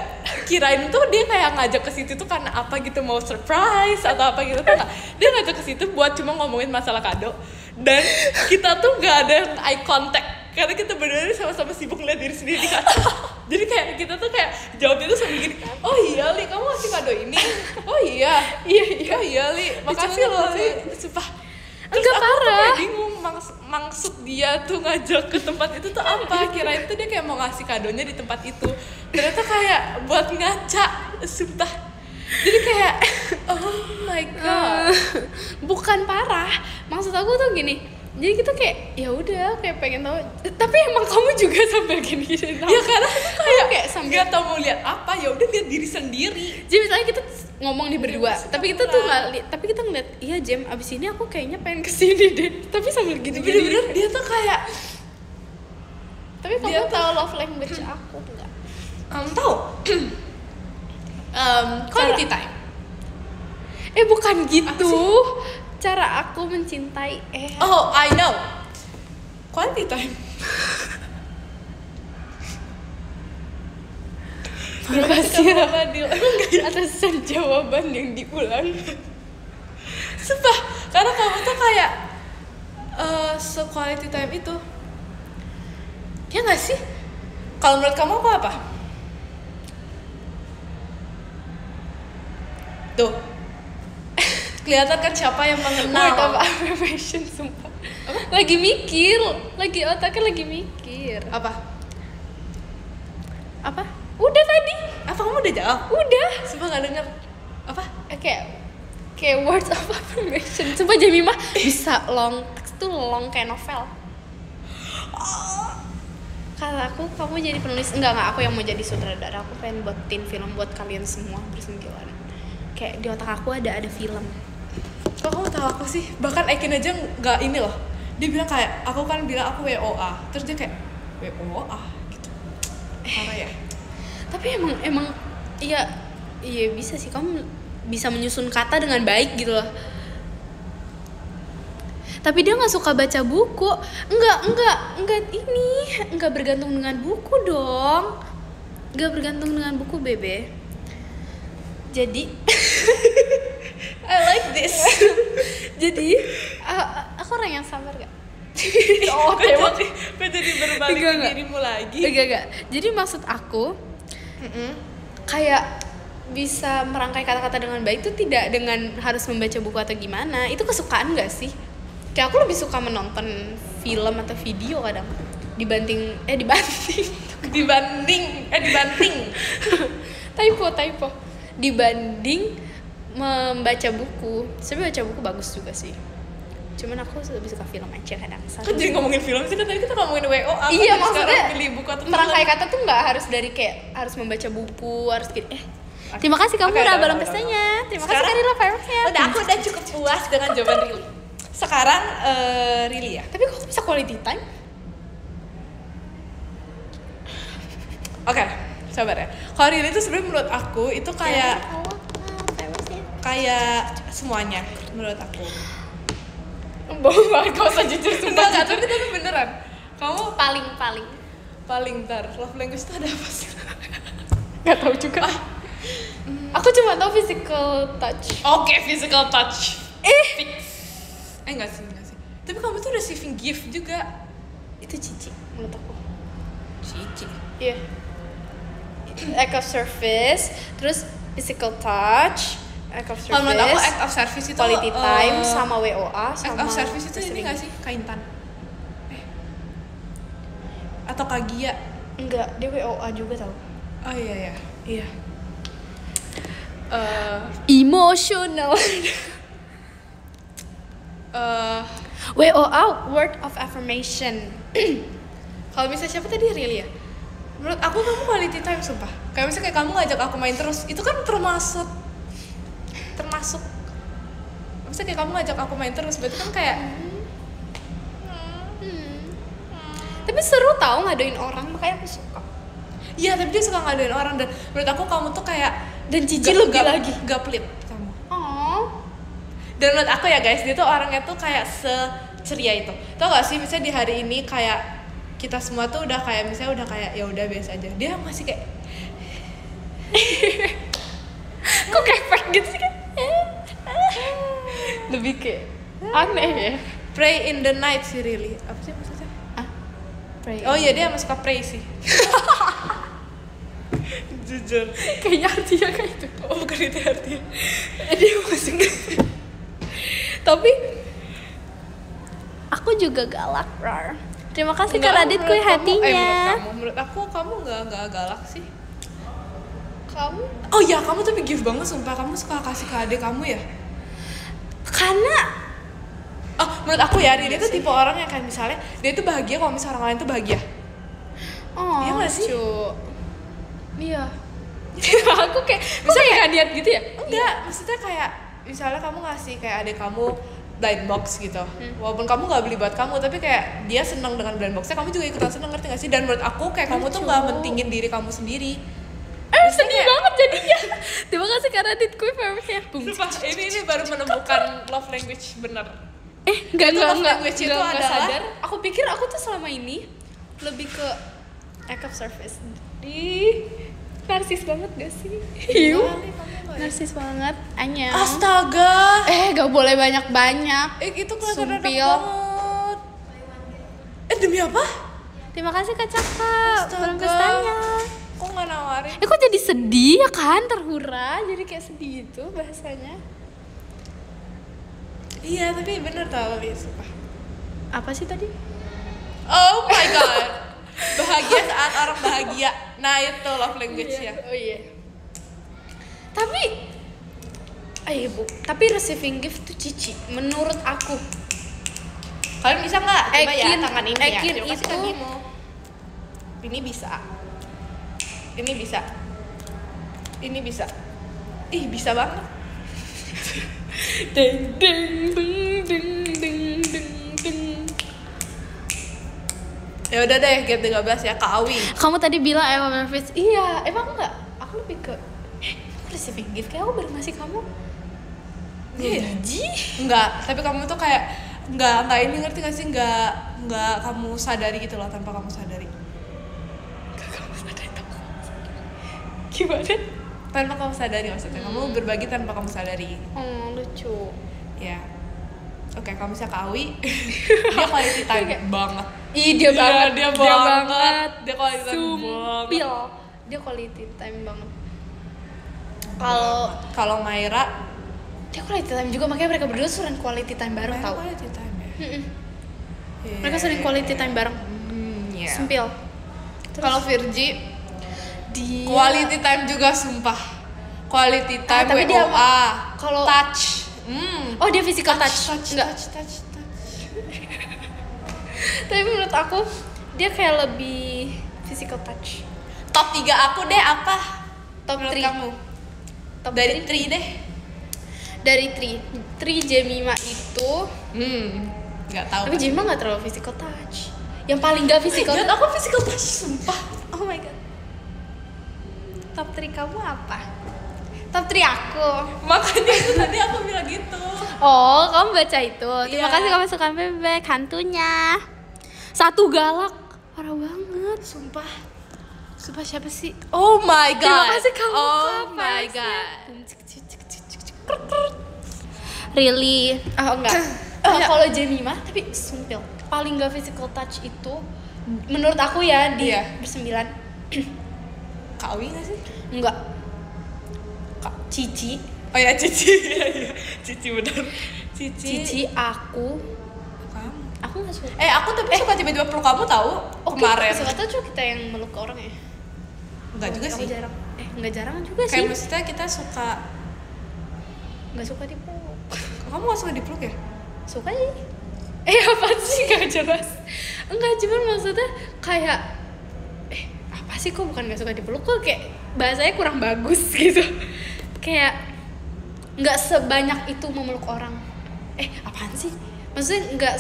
kirain tuh dia kayak ngajak ke situ tuh karena apa gitu, mau surprise atau apa gitu tuh gak. Dia ngajak ke situ buat cuma ngomongin masalah kado. Dan kita tuh gak ada yang eye contact karena kita bener-bener sama-sama sibuk ngeliat diri sendiri di kaca. Jadi kayak kita tuh kayak jawabnya tuh sambil gini, oh iya Li, kamu ngasih kado ini? Oh iya Li, makasih loh Li. Sumpah. Terus Enggak, aku tuh parah. kayak bingung maksud dia tuh ngajak ke tempat itu tuh apa. Kirain tuh dia kayak mau ngasih kadonya di tempat itu, ternyata kayak buat ngaca. Sumpah. Jadi kayak oh my god. Bukan parah. Maksud aku tuh gini. Jadi kita kayak ya udah kayak pengen tahu. Tapi emang kamu juga sambil gini tahu. Ya karena kayak sambil nggak tahu mau lihat apa, ya udah lihat diri sendiri. Jadi misalnya kita ngomong nih berdua, Suka tapi kita tuh nggak, tapi kita ngeliat, iya Jem, abis ini aku kayaknya pengen kesini deh. Tapi sambil gini-gini. Bener-bener dia tuh kayak Tapi kamu dia tahu love language aku nggak? tahu quality time. Bukan gitu. Cara aku mencintai. Oh, I know. Quality time. Terima kasih Sama Fadil. Emang gak ya? atas jawaban yang diulang. Sumpah, karena kamu tuh kayak se-quality time itu Ya nggak sih? Kalau menurut kamu aku apa? Tuh. Kelihatan kan siapa yang mengenal. Word of affirmation, sumpah. Apa? Lagi mikir, otaknya lagi mikir. Apa? Apa? Udah tadi. Apa kamu udah jawab? Udah. Sumpah nggak denger. Apa? Kayak words of affirmation. Sumpah Jemimah bisa long text tuh long kayak novel. Kata aku kamu jadi penulis. Enggak, aku yang mau jadi sutradara. Aku pengen buatin film buat kalian semua bersembilan. Kayak di otak aku ada film. Kok kamu tahu aku sih? Bahkan Ekin aja nggak ini loh. Dia bilang kayak, aku kan bilang aku WOA. Terus dia kayak, WOA gitu. Parah ya? Tapi emang iya bisa sih, kamu bisa menyusun kata dengan baik gitu loh. Tapi dia nggak suka baca buku. Enggak bergantung dengan buku dong. Enggak bergantung dengan buku, Bebe. Jadi I like this. jadi aku orang yang sabar gak? Oh, kok jadi berbalik ke dirimu lagi? Enggak. Jadi maksud aku kayak bisa merangkai kata-kata dengan baik itu tidak dengan harus membaca buku atau gimana. Itu kesukaan gak sih? Kayak aku lebih suka menonton film atau video kadang dibanting typo dibanding membaca buku. Sebenarnya baca buku bagus juga sih, cuman aku lebih suka film aja kadang. Kan jadi ngomongin film sih, kan tadi kita ngomongin WOA. Iya, maksudnya pilih buku atau merangkai kata tuh nggak harus dari kayak harus membaca buku, harus gitu. Terima kasih kamu udah balon pestanya. Terima kasih Karila Fireworks-nya. Aku udah cukup puas dengan jawaban Rili. Sekarang Rili ya. Tapi kok bisa quality time? Oke, sabar ya. Kalau Rili itu sebenarnya menurut aku itu kayak semuanya menurut aku. Bohong banget, gak usah jujur. Enggak, tapi beneran. Kamu paling ntar love language itu ada apa sih? nggak tahu juga. Aku cuma tahu physical touch. Oke, physical touch. Enggak sih. Tapi kamu tuh receiving gift juga. Itu cici menurut aku. Cici. Iya. Act of service, terus physical touch, act of service. Menurut aku act of service itu quality time sama WOA sama. Act of service itu ini nggak sih Kaintan? Atau Kagia? Enggak, dia WOA juga tau. Oh iya. Emotional. WOA, word of affirmation. Kalau misalnya siapa tadi, Rili ya? Menurut aku kamu quality time sumpah. Kayak misalnya kayak kamu ngajak aku main terus, itu kan termasuk. Misalnya kayak kamu ngajak aku main terus, berarti kan kayak. Tapi seru tau ngadoin orang, makanya aku suka. Iya, tapi dia suka ngadoin orang, dan menurut aku kamu tuh kayak. Dan cici lebih lagi. Gak pelit kamu. Oh. Dan menurut aku ya guys, dia tuh orangnya tuh kayak seceria itu. Tau gak sih, misalnya di hari ini kayak kita semua tuh udah kayak misalnya udah kayak ya udah biasa aja. Dia masih kayak kok kayak fake gitu sih kan? Lebih kayak aneh ya. Pray in the night sih, really. Apa sih maksudnya? Pray. Oh iya, dia emang suka pray sih. Jujur. Kayaknya artinya kayak itu. Oh, bukan itu artinya. Dia masih tapi aku juga galak, Rar. Terima kasih Kak Radit kuy hatinya. Menurut aku kamu nggak galak sih. Kamu? Oh ya, kamu tuh gift banget sumpah. Kamu suka kasih ke adik kamu ya? Karena menurut aku ya, dia tuh tipe orang yang kayak misalnya dia tuh bahagia kalau misalnya orang lain tuh bahagia. Oh, iya nggak sih? Iya. Aku kayak nggak niat gitu ya? Enggak, maksudnya kayak misalnya kamu ngasih kayak adik kamu blind box gitu, walaupun kamu nggak beli buat kamu, tapi kayak dia seneng dengan blind boxnya, kamu juga ikutan seneng, ngerti nggak sih? Dan menurut aku kayak kamu tuh nggak mentingin diri kamu sendiri. Sedih banget jadinya. Terima kasih karena ditku favorite-nya. Sumpah, ini baru menemukan love language bener. Enggak sadar. Aku pikir aku tuh selama ini lebih ke act of service. Narsis banget gak sih? Hiu. Narsis banget. Anyang. Astaga. Gak boleh banyak-banyak. Itu kelihatan enak Sumpil. banget. Demi apa? Terima kasih Kak Caka Astaga. barang pestanya. Kok nggak nawarin? Kok jadi sedih ya kan, terhura, jadi kayak sedih gitu bahasanya. Iya, tapi bener tau Li, sumpah. Apa sih tadi? Oh my god. Bahagia saat orang bahagia. Nah, itu love language ya. Oh iya. Tapi ayo Bu, tapi receiving gift tuh cici menurut aku. Kalian bisa nggak? Coba ya Ekin- tangan ini ya. Ekin Terima kasih itu- Kagimu. Ini bisa. Ini bisa. Ini bisa. Ih, bisa banget. Deng deng deng deng deng deng deng. Ya udah deh, game 13 ya, Kak Awi. Kamu tadi bilang Emma Memphis. Iya, emang enggak? Aku lebih ke aku receiving gift kayak aku baru ngasih kamu. Iya. Gaji? Enggak, tapi kamu tuh kayak enggak ini, ngerti gak sih? Enggak kamu sadari gitu loh, tanpa kamu sadari. Gimana? Tanpa kamu sadari maksudnya. Kamu berbagi tanpa kamu sadari. Oh, lucu. Ya. Oke, kalau misalnya Kak Awi, dia quality time banget. Ih, dia Iya, banget. dia banget. Dia quality time Sumpil. Dia quality time banget. Kalau Maira, Dia quality time juga, makanya mereka berdua sering quality time bareng Maira tau. quality time ya. Mm-mm. Iya. Mereka sering quality time bareng. Iya. Sempil. Kalau Virgi, Dia quality time juga sumpah. Quality time tapi dia WOA. kalau- touch. Oh, dia physical touch. Enggak. touch. Tapi menurut aku dia kayak lebih physical touch. Top 3 aku deh apa? Top Menurut 3. kamu? Top Dari 3 3 deh. dari Tri Jemima itu, Nggak tahu. tapi Jemima nggak terlalu physical touch. Yang paling nggak physical God, aku physical touch sumpah. Oh my god. Top 3 kamu apa? Top 3 aku. Makanya itu tadi aku bilang gitu. Oh, kamu baca itu. Terima Iya. kasih kamu suka bebek hantunya. Satu galak. Parah banget. Sumpah. Sumpah siapa sih? Oh my god. Terima kasih kamu. Oh Kak, my fansnya. god. Really? Oh enggak. Iya. Kalau Jemima tapi sumpil. Paling gak physical touch itu menurut aku ya di Iya. bersembilan. Kak Awi nggak sih? Enggak. Kak Cici. Oh ya Cici. Iya. Cici benar. Cici aku. Kamu. Aku nggak suka. Aku tapi suka tiba-tiba peluk kamu tahu kemarin. Suka tuh cuma kita yang meluk ke orang ya. Enggak juga Aku sih. jarang. Enggak jarang juga Kayak sih. maksudnya kita suka. Nggak suka dipeluk. Kamu nggak suka dipeluk ya? Suka sih. Apa sih gak jelas. Enggak, cuman maksudnya kayak apa sih, kok bukan gak suka dipeluk, kok kayak bahasanya kurang bagus gitu. Kayak nggak sebanyak itu memeluk orang. Apaan sih? Maksudnya nggak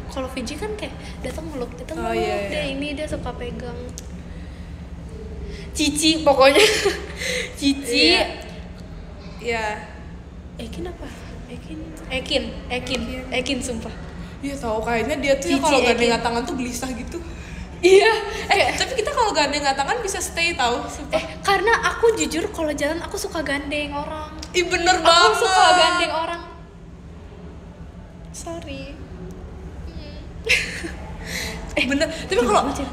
kalau Fiji kan kayak datang meluk, Oh, iya, dia iya. ini dia suka pegang. Cici pokoknya. Cici. Iya. Iya. Ekin apa? Ekin sumpah. Iya tahu kayaknya dia tuh ya Cici, kalau Ekin. gandengan tangan tuh gelisah gitu. Iya. Tapi kita kalau gandengan tangan bisa stay tahu, sumpah. Karena aku jujur kalau jalan aku suka gandeng orang. Ih bener Aku banget. suka gandeng orang. Sorry. Bener. Tapi kalau nggak mau.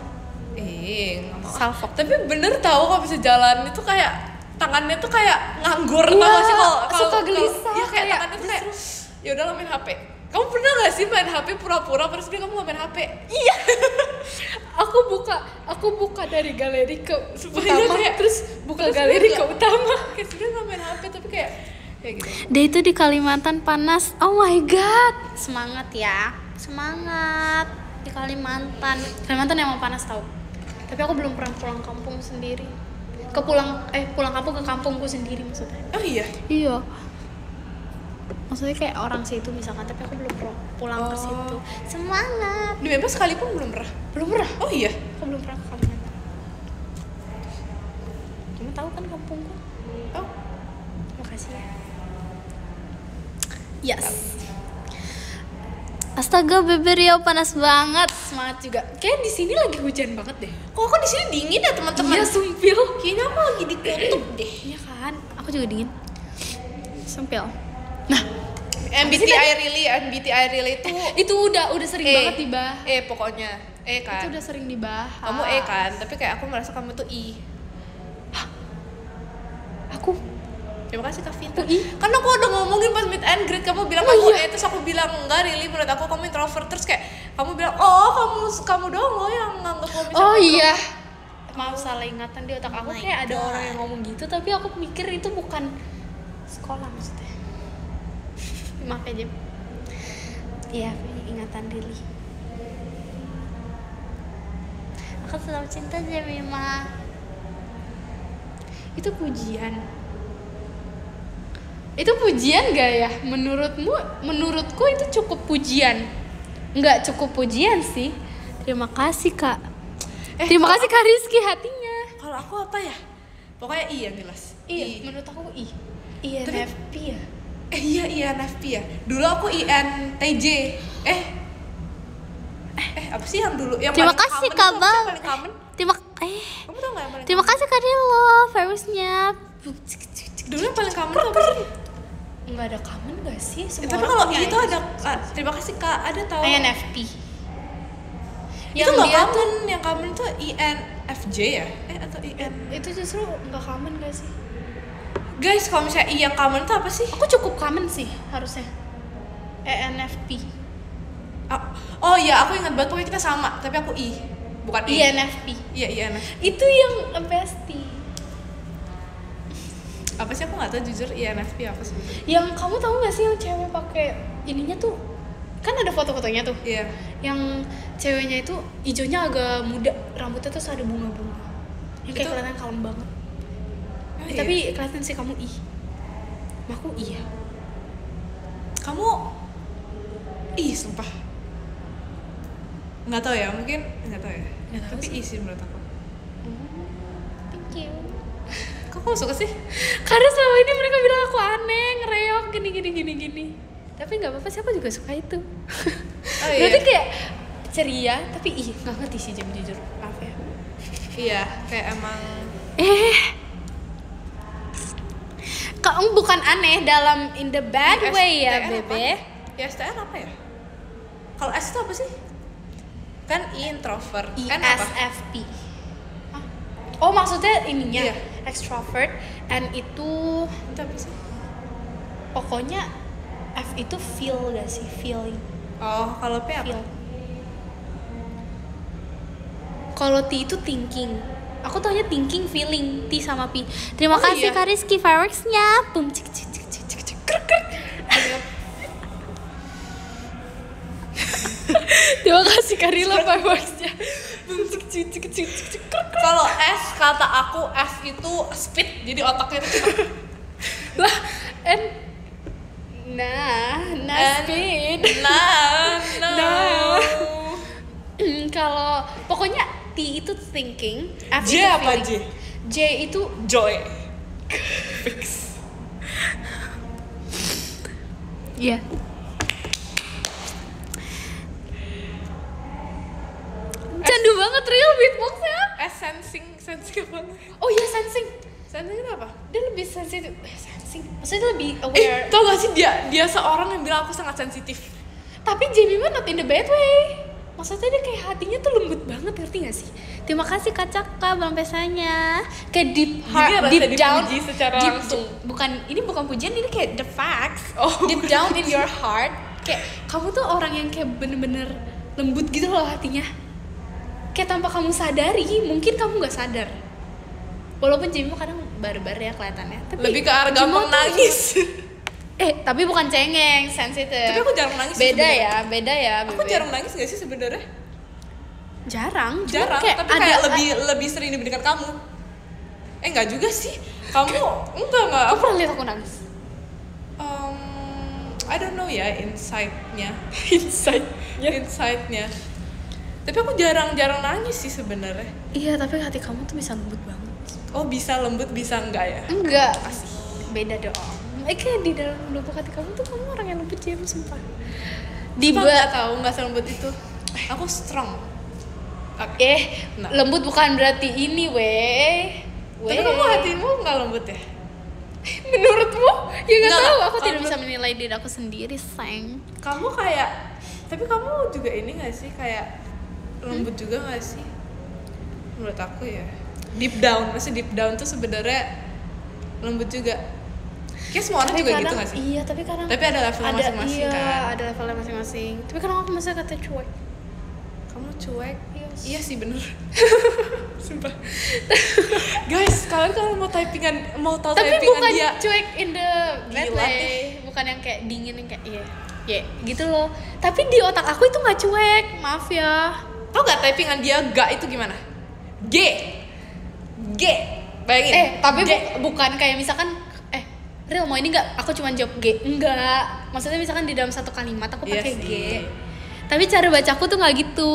Salfok. Tapi bener tahu kalau bisa jalan itu kayak tangannya tuh kayak nganggur tau Iya, gak sih kalau suka gelisah, Iya kayak kayak tangannya tuh kayak ya udah lo main HP. Kamu pernah gak sih main HP pura-pura terus dia kamu gak main HP? Iya. aku buka dari galeri ke Supaya utama, kayak- terus buka terus galeri dia ke nggak- utama. Kayak sebenernya gak main HP tapi kayak gitu. Dia itu di Kalimantan panas. Oh my god. Semangat ya. Semangat di Kalimantan. Kalimantan emang panas tau. Tapi aku belum pernah pulang kampung sendiri. Pulang kampung ke kampungku sendiri maksudnya. Oh iya? Iya. Maksudnya kayak orang situ misalkan, tapi aku belum pernah pulang ke Oh. situ. Semangat. Di Memphis sekalipun belum pernah? Belum pernah. Oh iya? Aku belum pernah ke Kalimantan. Cuma tahu kan kampungku. Oh Makasih ya. Yes. Astaga, Bebe Riau panas banget. Semangat juga. Kayak di sini lagi hujan banget deh. kok aku di sini dingin ya teman-teman? Iya, sumpil. Kayaknya aku lagi di kutub deh. Iya kan? Aku juga dingin. Sumpil. Nah, MBTI really itu itu udah sering banget dibahas. pokoknya E kan. Itu udah sering dibahas. Kamu E kan, tapi kayak aku merasa kamu tuh I. Aku Terima kasih Kak Vita. I. Kan aku udah ngomongin pas meet and greet, kamu bilang kamu E, terus aku bilang enggak, really menurut aku kamu introvert. Terus kayak kamu bilang, "Oh, kamu doang loh yang nganggap kamu bisa Oh introvert." iya. Maaf, salah ingatan di otak aku. my Kayak ada God. orang yang ngomong gitu, tapi aku mikir itu bukan sekolah maksudnya. Maaf ya, Jep. Iya, ingatan Lily. Aku selalu cinta Jemima. Itu pujian. Itu pujian gak ya? Menurutmu? Menurutku itu cukup pujian. Nggak cukup pujian sih. Terima kasih Kak. Terima kasih Kak Rizky hatinya. Kalau aku apa ya? Pokoknya I yang jelas. Iya, menurut aku I. INFP ya. Iya INFP ya. Dulu aku INTJ. Apa sih yang dulu? Yang Terima paling kasih common Kak tuh apa sih Bang. yang paling common? Kamu tau nggak yang paling Terima kasih Kak Dilo, virusnya. common? Dulu yang paling common tuh apa sih? Enggak ada common gak sih? Semua Tapi orang kalau punya I itu ada. Terima kasih Kak. Ada tau? INFP. Itu nggak dia common. Yang common tuh INFJ ya? Atau IN? itu justru nggak common gak sih? Guys, kalau misalnya I yang common tuh apa sih? Aku cukup common sih harusnya. ENFP. Oh iya, aku ingat banget pokoknya kita sama, tapi aku I, bukan I. INFP. Iya, INFP. Itu yang bestie. Apa sih, aku nggak tahu jujur INFP apa sih. Yang kamu tahu gak sih yang cewek pakai ininya tuh? Kan ada foto-fotonya tuh. Iya. Yang ceweknya itu hijaunya agak muda, rambutnya tuh ada bunga-bunga. Yang kayak Itu- kelihatan kalem banget. Oh, iya. Tapi kelihatan sih kamu I. Aku iya. Kamu ih sumpah nggak tahu ya, mungkin nggak tahu ya. Nggak tahu Tapi sih. ih sih menurut aku. Thank you. Kok kamu suka sih? Karena selama ini mereka bilang aku aneh, ngereok, gini. Tapi nggak apa-apa sih, aku juga suka itu. Oh, iya. Berarti kayak ceria, tapi ih nggak ngerti sih jujur. Maaf ya. Iya, kayak emang Kamu bukan aneh dalam in the bad way ya, STN Bebe. apa? Ya STN apa ya? Kalau S itu apa sih? Kan introvert. N apa? ISFP. Oh maksudnya ininya Iya. extrovert, N itu Itu apa sih? pokoknya F itu feel gak sih, feeling. Oh, kalau P apa? Feel. Kalau T itu thinking. Aku taunya thinking, feeling, T sama P. Terima Oh, kasih iya. Kak Rizky fireworksnya. Boom cik cik cik cik cik cik krek, krek. Terima kasih Kak Rila fireworksnya. Boom cik cik cik cik cik cik krek, krek. Kalau S kata aku S itu speed, jadi otaknya itu cepet. Lah, N. Nah, speed. Nah, no. Kalau pokoknya T itu thinking, F J itu apa feeling. J itu Joy. Fix. iya. Candu banget real beatboxnya. Sensing apa? Oh iya sensing. Sensing itu apa? Dia lebih sensitif. Sensing. Maksudnya dia lebih aware. Tau gak sih dia seorang yang bilang aku sangat sensitif. Tapi Jamie mah not in the bad way. Maksudnya dia kayak hatinya tuh lembut banget, ngerti gak sih? Terima kasih Kak Caka bang pesanya. Kayak deep heart, Jadi deep rasa down. dipuji secara deep, langsung. ini bukan pujian, ini kayak the facts. Oh, Deep down in your heart, kayak kamu tuh orang yang kayak bener-bener lembut gitu loh hatinya. Kayak tanpa kamu sadari, mungkin kamu nggak sadar. Walaupun Jamie kadang barbar ya kelihatannya. Tapi Lebih ke arah gampang Jamie tuh- nangis. Tapi bukan cengeng, sensitif. Tapi aku jarang nangis sih Beda sebenarnya. beda ya. Aku Bebe. jarang nangis gak sih sebenarnya? Jarang, cuma Jarang, kayak tapi kayak lebih sering dibandingkan kamu. Enggak juga sih. Kamu enggak. Aku pernah lihat aku nangis. I don't know ya insight-nya. Insight-nya. Tapi aku jarang nangis sih sebenarnya. Iya, tapi hati kamu tuh bisa lembut banget. Oh, bisa lembut, bisa enggak ya? Enggak, beda dong. Kayak di dalam lubuk hati kamu tuh kamu orang yang lembut ya, sumpah. Enggak tahu, enggak selembut itu. Aku strong. Nah. Lembut bukan berarti ini, weh. Tapi kamu hatimu enggak lembut ya? Menurutmu? Ya nggak Enggak, tahu. Aku tidak kamu- bisa menilai diri aku sendiri, sayang. Kamu kayak, tapi kamu juga ini nggak sih kayak lembut juga gak sih? Menurut aku ya deep down, maksudnya deep down tuh sebenarnya lembut juga. Kayak semua orang juga kadang, gitu gak sih? Iya, tapi kadang Tapi ada level masing-masing iya, kan. ada levelnya masing-masing. Tapi kadang aku masih kata cuek. Kamu cuek? Yes. Iya sih bener. Sumpah. Guys, kalian kalau mau tahu Tapi typingan bukan dia cuek in the bad Gila way. Bukan yang kayak dingin yang kayak gitu loh. Tapi di otak aku itu nggak cuek, maaf ya. tau gak typingan dia gak itu gimana? G. Bayangin. Tapi G. bukan kayak misalkan Real mau ini nggak? Aku cuma jawab G. Enggak. Maksudnya misalkan di dalam satu kalimat aku Iya pakai sih. G. Tapi cara bacaku tuh nggak gitu.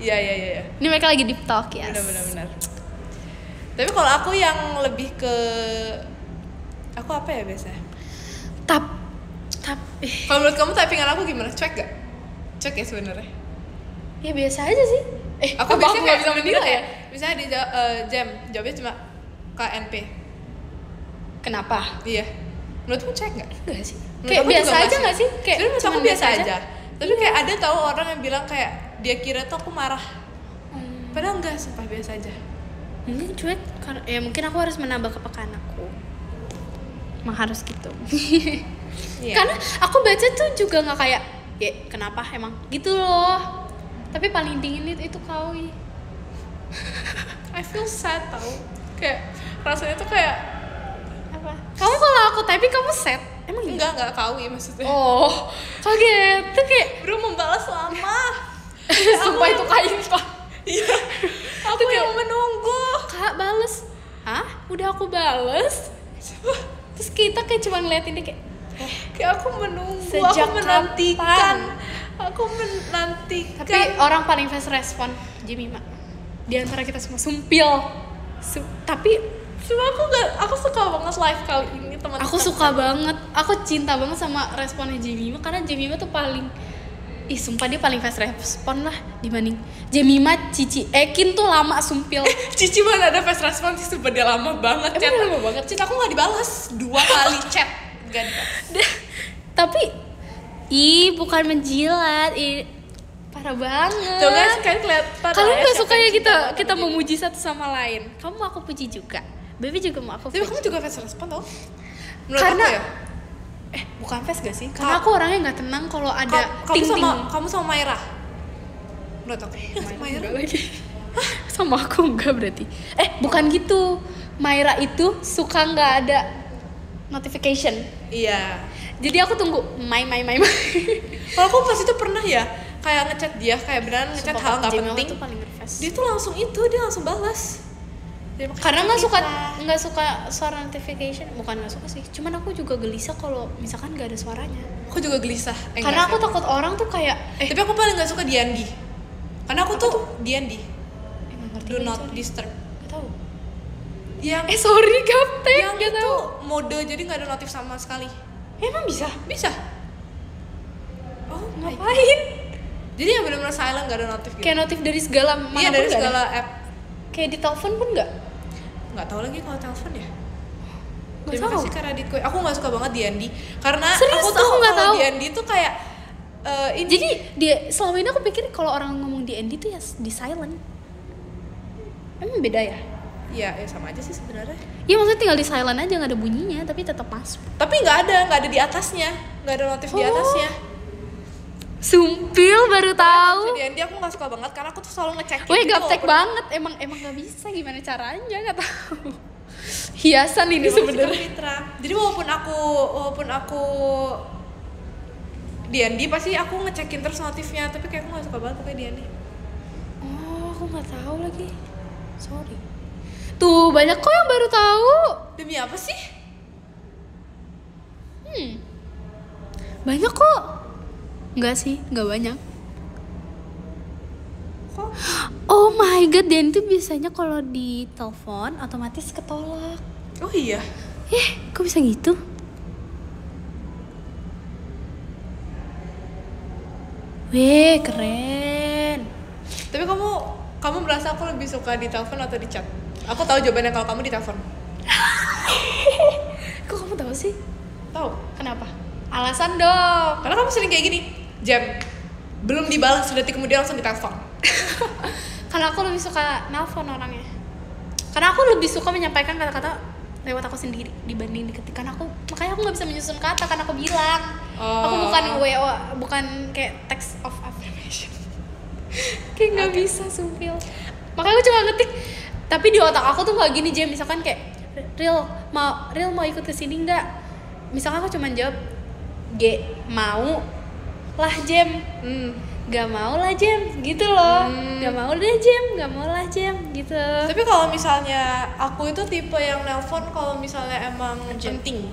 Iya. Ini mereka lagi deep talk ya. Benar. Tapi kalau aku yang lebih ke aku apa ya biasanya? Kalau menurut kamu typingan aku gimana? Cuek gak? Cuek ya sebenarnya. Ya biasa aja sih. Aku apa biasanya nggak kayak bisa menilai ya? Misalnya di jam jawabnya cuma KNP. Kenapa? Iya. Menurutmu cuek gak? Enggak sih. Menurut Kayak aku biasa juga aja nggak nggak sih? Kayak Sebenarnya menurut aku cuman biasa aja. Tapi kayak ada tahu orang yang bilang kayak dia kira tuh aku marah. Padahal enggak, sumpah biasa aja. Mungkin cuek karena ya mungkin aku harus menambah kepekaan aku. Emang harus gitu. Iya. Karena aku baca tuh juga nggak kayak ya kenapa emang gitu loh. Tapi paling dingin itu kawi. I feel sad tau. Kayak rasanya tuh kayak Apa? Kamu kalau aku typing kamu set? Emang gitu? enggak kawi maksudnya. Oh, kaget. Tuh kayak Bro membalas lama. sumpah itu kain pak. Iya. Aku yang menunggu. Kak bales. Hah? Udah aku bales. Terus kita kayak cuma ngeliatin dia kayak Kayak aku menunggu, Sejak aku menantikan. kapan? Aku menantikan. tapi orang paling fast respon Jemima di antara kita semua sumpil. Tapi Cuma aku suka banget live kali ini teman-teman. aku suka banget, aku cinta banget sama responnya Jemima karena Jemima tuh paling sumpah dia paling fast respon lah dibanding Jemima, Cici, Ekin tuh lama sumpil. Cici mana ada fast respon sih, sumpah dia lama banget chat. Emang lama banget? Chat aku nggak dibalas 2 kali chat. Gak dibalas. Tapi bukan menjilat, parah banget. Tuh guys, kalian kelihatan. Kalian nggak suka ya cinta banget kita sama dia. memuji satu sama lain. Kamu mau aku puji juga, Baby juga mau aku Tapi puji. kamu juga fast respon tau? Menurut Karena aku ya. bukan fast gak sih? Karena aku orangnya nggak tenang kalau ada Kamu sama Maira. Menurut aku. Maira enggak lagi. Sama aku enggak berarti. Bukan gitu. Maira itu suka nggak ada notification. Iya. Jadi aku tunggu my. Kalau aku pas itu pernah ya kayak ngechat dia, kayak beneran ngechat Sumpah, hal nggak Jemima penting. tuh paling nge-fast. Dia tuh langsung balas. Dia pakai Karena kita. nggak suka suara notification, bukan nggak suka sih. Cuman aku juga gelisah kalau misalkan nggak ada suaranya. Aku juga gelisah. Karena enggak aku sih. takut orang tuh kayak Tapi aku paling nggak suka D&D. Karena aku tuh D&D. nggak ngerti. Do lagi, not sorry. disturb. Nggak tahu. Yang Sorry gaptek. yang Nggak itu tahu. mode jadi nggak ada notif sama sekali. Emang bisa? Bisa. Oh, Ngapain? jadi yang benar-benar silent, nggak ada notif gitu. Kayak notif dari segala mana Iya, dari pun nggak ada? segala app. Kayak di telepon pun nggak? Nggak tahu lagi kalau telepon ya. Nggak Terima tahu. kasih Kak Raditku. Aku nggak suka banget D&D karena Serius, aku aku tahu nggak kalau tahu. D&D tuh kayak ini Jadi dia selama ini aku pikir kalau orang ngomong D&D tuh ya di silent. Emang beda ya? ya sama aja sih sebenarnya. Iya maksudnya tinggal di silent aja nggak ada bunyinya tapi tetap masuk. Tapi nggak ada di atasnya, nggak ada notif di Oh. atasnya. Sumpil baru tahu. Jadi D&D aku nggak suka banget karena aku tuh selalu ngecekin. Wih gitu gaptek walaupun- banget. Emang nggak bisa gimana caranya nggak tahu. Hiasan ini Terima kasih, sebenarnya. Kak Fitra. Jadi walaupun aku D&D pasti aku ngecekin terus notifnya, tapi kayak aku nggak suka banget pakai D&D. Oh aku nggak tahu lagi. Sorry. Tuh banyak kok yang baru tahu. Demi apa sih? Banyak kok. Enggak sih, nggak banyak. Kok? Oh my god, dan itu biasanya kalau di telepon otomatis ketolak. Oh iya. Kok bisa gitu? Weh, keren. Tapi kamu merasa aku lebih suka di telepon atau di chat? Aku tahu jawabannya kalau kamu di telepon. Kok kamu tahu sih? Tahu? Kenapa? Alasan dong. Karena kamu sering kayak gini. Jam belum dibalas, sedetik kemudian langsung ditelepon. Karena aku lebih suka nelpon orangnya. Karena aku lebih suka menyampaikan kata-kata lewat aku sendiri dibanding diketikkan aku. Makanya aku nggak bisa menyusun kata karena aku bilang. Aku bukan WO, bukan kayak text of affirmation. Kayak nggak bisa sumpil. Makanya aku cuma ngetik. Tapi di otak aku tuh nggak gini Jem. Misalkan kayak Real mau ikut kesini nggak? Misalkan aku cuma jawab G, mau lah Jem. Gak mau lah Jem, gitu loh. Gak mau deh Jem, gak mau lah Jem, gitu. Tapi kalau misalnya aku itu tipe yang nelpon kalau misalnya emang penting.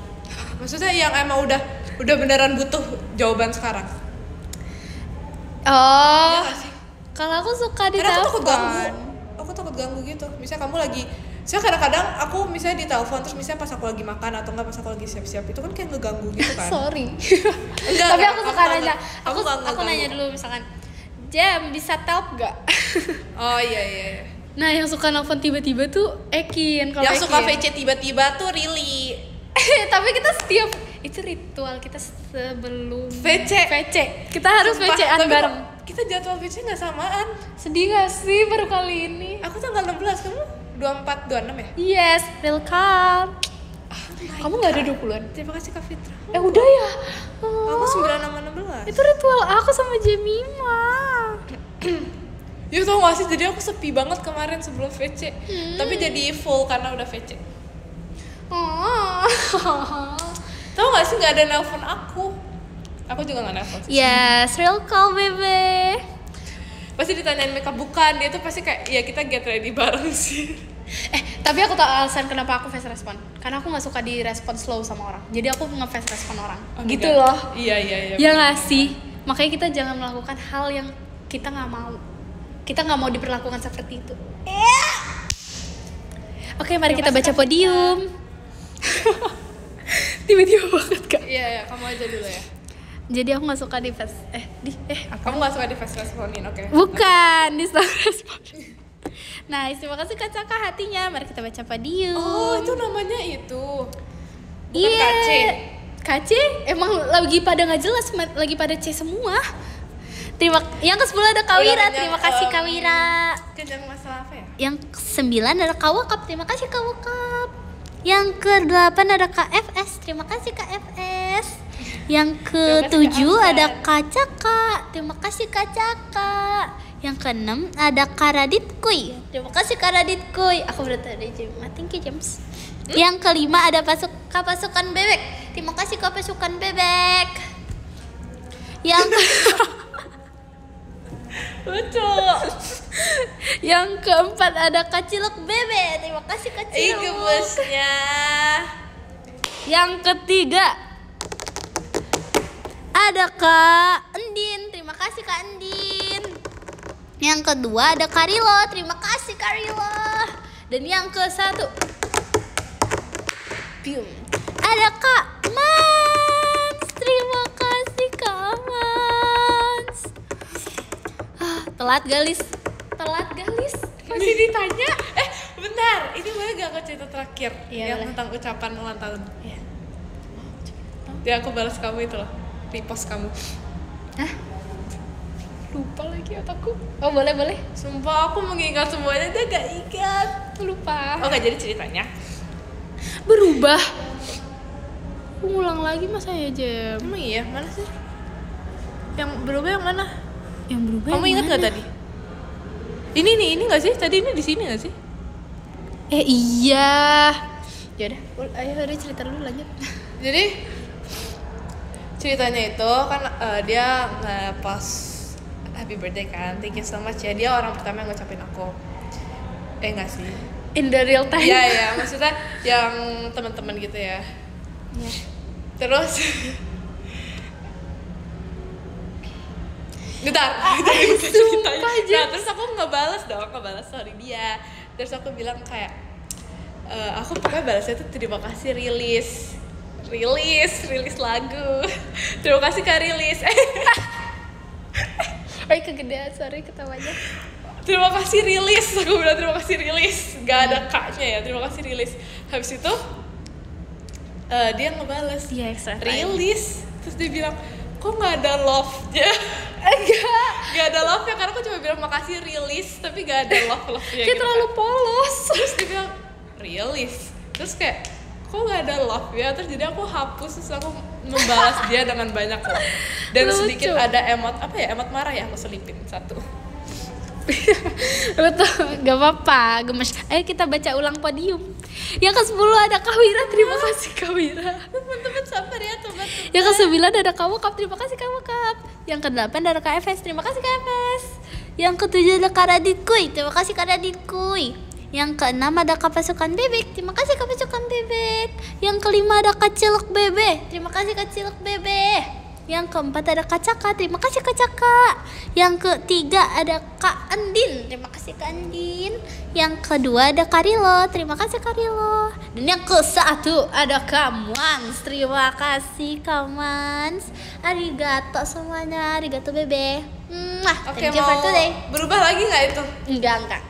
Maksudnya yang emang udah beneran butuh jawaban sekarang. Oh. Iya gak sih? Kalau aku suka Karena aku ditelepon. Aku takut ganggu gitu. Misalnya kamu lagi, kadang-kadang aku misalnya ditelepon terus misalnya pas aku lagi makan atau enggak pas aku lagi siap-siap itu kan kayak ngeganggu gitu kan. Sorry. Enggak, Tapi aku suka nanya. Aku nggak nanya dulu misalkan, Jem bisa telp gak? Oh iya. Nah yang suka nelfon tiba-tiba tuh Ekin. Kalau Yang suka Ekin. VC tiba-tiba tuh Rili. Tapi kita setiap itu ritual kita sebelum VC. Kita harus Sumpah, VC-an tapi bareng. Kita jadwal VC nggak samaan. Sedih gak sih baru kali ini? Aku tanggal 16, kamu 24, 26 ya? Yes, real calm. Kamu nggak ada 20-an? Terima kasih Kak Fitra. Udah ya. Aku 9 sama 16. Itu ritual aku sama Jemima. Ya tau gak sih, jadi aku sepi banget kemarin sebelum VC. Tapi jadi full karena udah VC. Tau gak sih, gak ada nelpon aku. Aku juga gak nelpon sih. Yes, real call baby. Pasti ditanyain makeup bukan, dia tuh pasti kayak, ya kita get ready bareng sih. Tapi aku tau alasan kenapa aku fast respon. Karena aku gak suka di respon slow sama orang. Jadi aku nge-fast respon orang. Gitu enggak. loh. Iya. Ya gak sih? Makanya kita jangan melakukan hal yang kita gak mau. Kita gak mau diperlakukan seperti itu. Oke, mari kita baca podium. Tiba-tiba banget kak. Iya, kamu aja dulu ya. Jadi aku gak suka di fast Kamu gak suka di fast responin, oke? Bukan, di slow respon. Nah, terima kasih Kak Caka hatinya. Mari kita baca podium. Oh, itu namanya itu. Bukan Iya. KC. KC emang lagi pada nggak jelas, lagi pada C semua. Yang ke-10 ada Kawira. Terima kasih Kawira. Kencang masalah apa ya? Yang ke-9 ada Kawakap. Terima kasih Kawakap. Yang ke-8 ada KFS. Terima kasih KFS. Yang ke-7 ada Kacaka. Terima kasih Kacaka. Yang ke-6 ada Karadit Kuy. Terima kasih Karadit Kuy. Aku berarti ada James. Thank you James. Yang ke-5 ada Pasukan Bebek. Terima kasih Pasukan Bebek. Yang Lucu. Yang ke-4 ada Kacilok Bebe. Terima kasih Kacilok. Gemasnya. Yang ke-3 ada Kak Endin. Terima kasih Kak Endin. Yang kedua ada Karilo. Terima kasih Karilo. Dan yang ke-1 ada Kak Mans. Terima kasih Kak Mans. Telat galis. Masih ditanya. Bentar, ini boleh gak ke cerita terakhir? Iya, yang boleh. tentang ucapan ulang tahun. Iya. Ya aku balas kamu itu loh, repost kamu. Hah? Lupa lagi otakku. Oh boleh. Sumpah aku mengingat semuanya, dia gak ingat. Lupa. Oke, jadi ceritanya Berubah. Ulang lagi masa ya Jem? emang iya, mana sih? Yang berubah yang mana? Yang berubah. Kamu ingat gak tadi? Ini gak sih? Tadi ini di sini gak sih? Iya. Yaudah, ayo udah cerita dulu lanjut. Jadi ceritanya itu kan dia nge-post happy birthday kan, thank you so much ya. Dia orang pertama yang ngucapin aku. Enggak sih. In the real time. Iya, maksudnya yang teman-teman gitu ya. Iya. Terus Bentar, sumpah, nah, terus aku ngebalas story dia. Terus aku bilang kayak aku pokoknya balasnya tuh terima kasih rilis lagu. Terima kasih Kak rilis. Kegedean, sorry ketawanya. Terima kasih rilis, aku bilang terima kasih rilis. Gak ada kaknya ya, terima kasih rilis. Habis itu dia ngebales Iya, extra. rilis. Terus dia bilang, kok nggak ada love-nya. Nggak ada love-nya karena aku cuma bilang makasih rilis tapi nggak ada love-nya Kayak gitu terlalu kan. polos. Terus dia bilang rilis, terus kayak kok nggak ada love ya, terus jadi aku hapus, terus aku membalas dia dengan banyak love dan Lucu. sedikit ada emot apa ya, emot marah ya, aku selipin satu. Betul, gak apa-apa, gemes. Ayo kita baca ulang podium. Yang ke-10 ada Kawira, terima kasih Kawira. Teman-teman sabar ya teman-teman. Yang ke-9 ada Kawakap, terima kasih Kawakap. Yang ke-8 ada KFS, terima kasih KFS. Yang ke-7 ada Karaditkuy, terima kasih Karaditkuy. Yang ke-6 ada Kapasukan Bebek, terima kasih Kapasukan Bebek. Yang ke-5 ada Kacilek Bebe, terima kasih Kacilek Bebe. Yang ke-4 ada Kacaka, terima kasih Kacaka. Yang ke-3 ada Kak Andin, terima kasih Kak Andin. Yang ke-2 ada Karilo, terima kasih Karilo. Dan yang ke-1 ada Kamans, terima kasih Kamans. Arigato semuanya, arigato bebe. Oke, Thank you for mau today. berubah lagi nggak itu? Enggak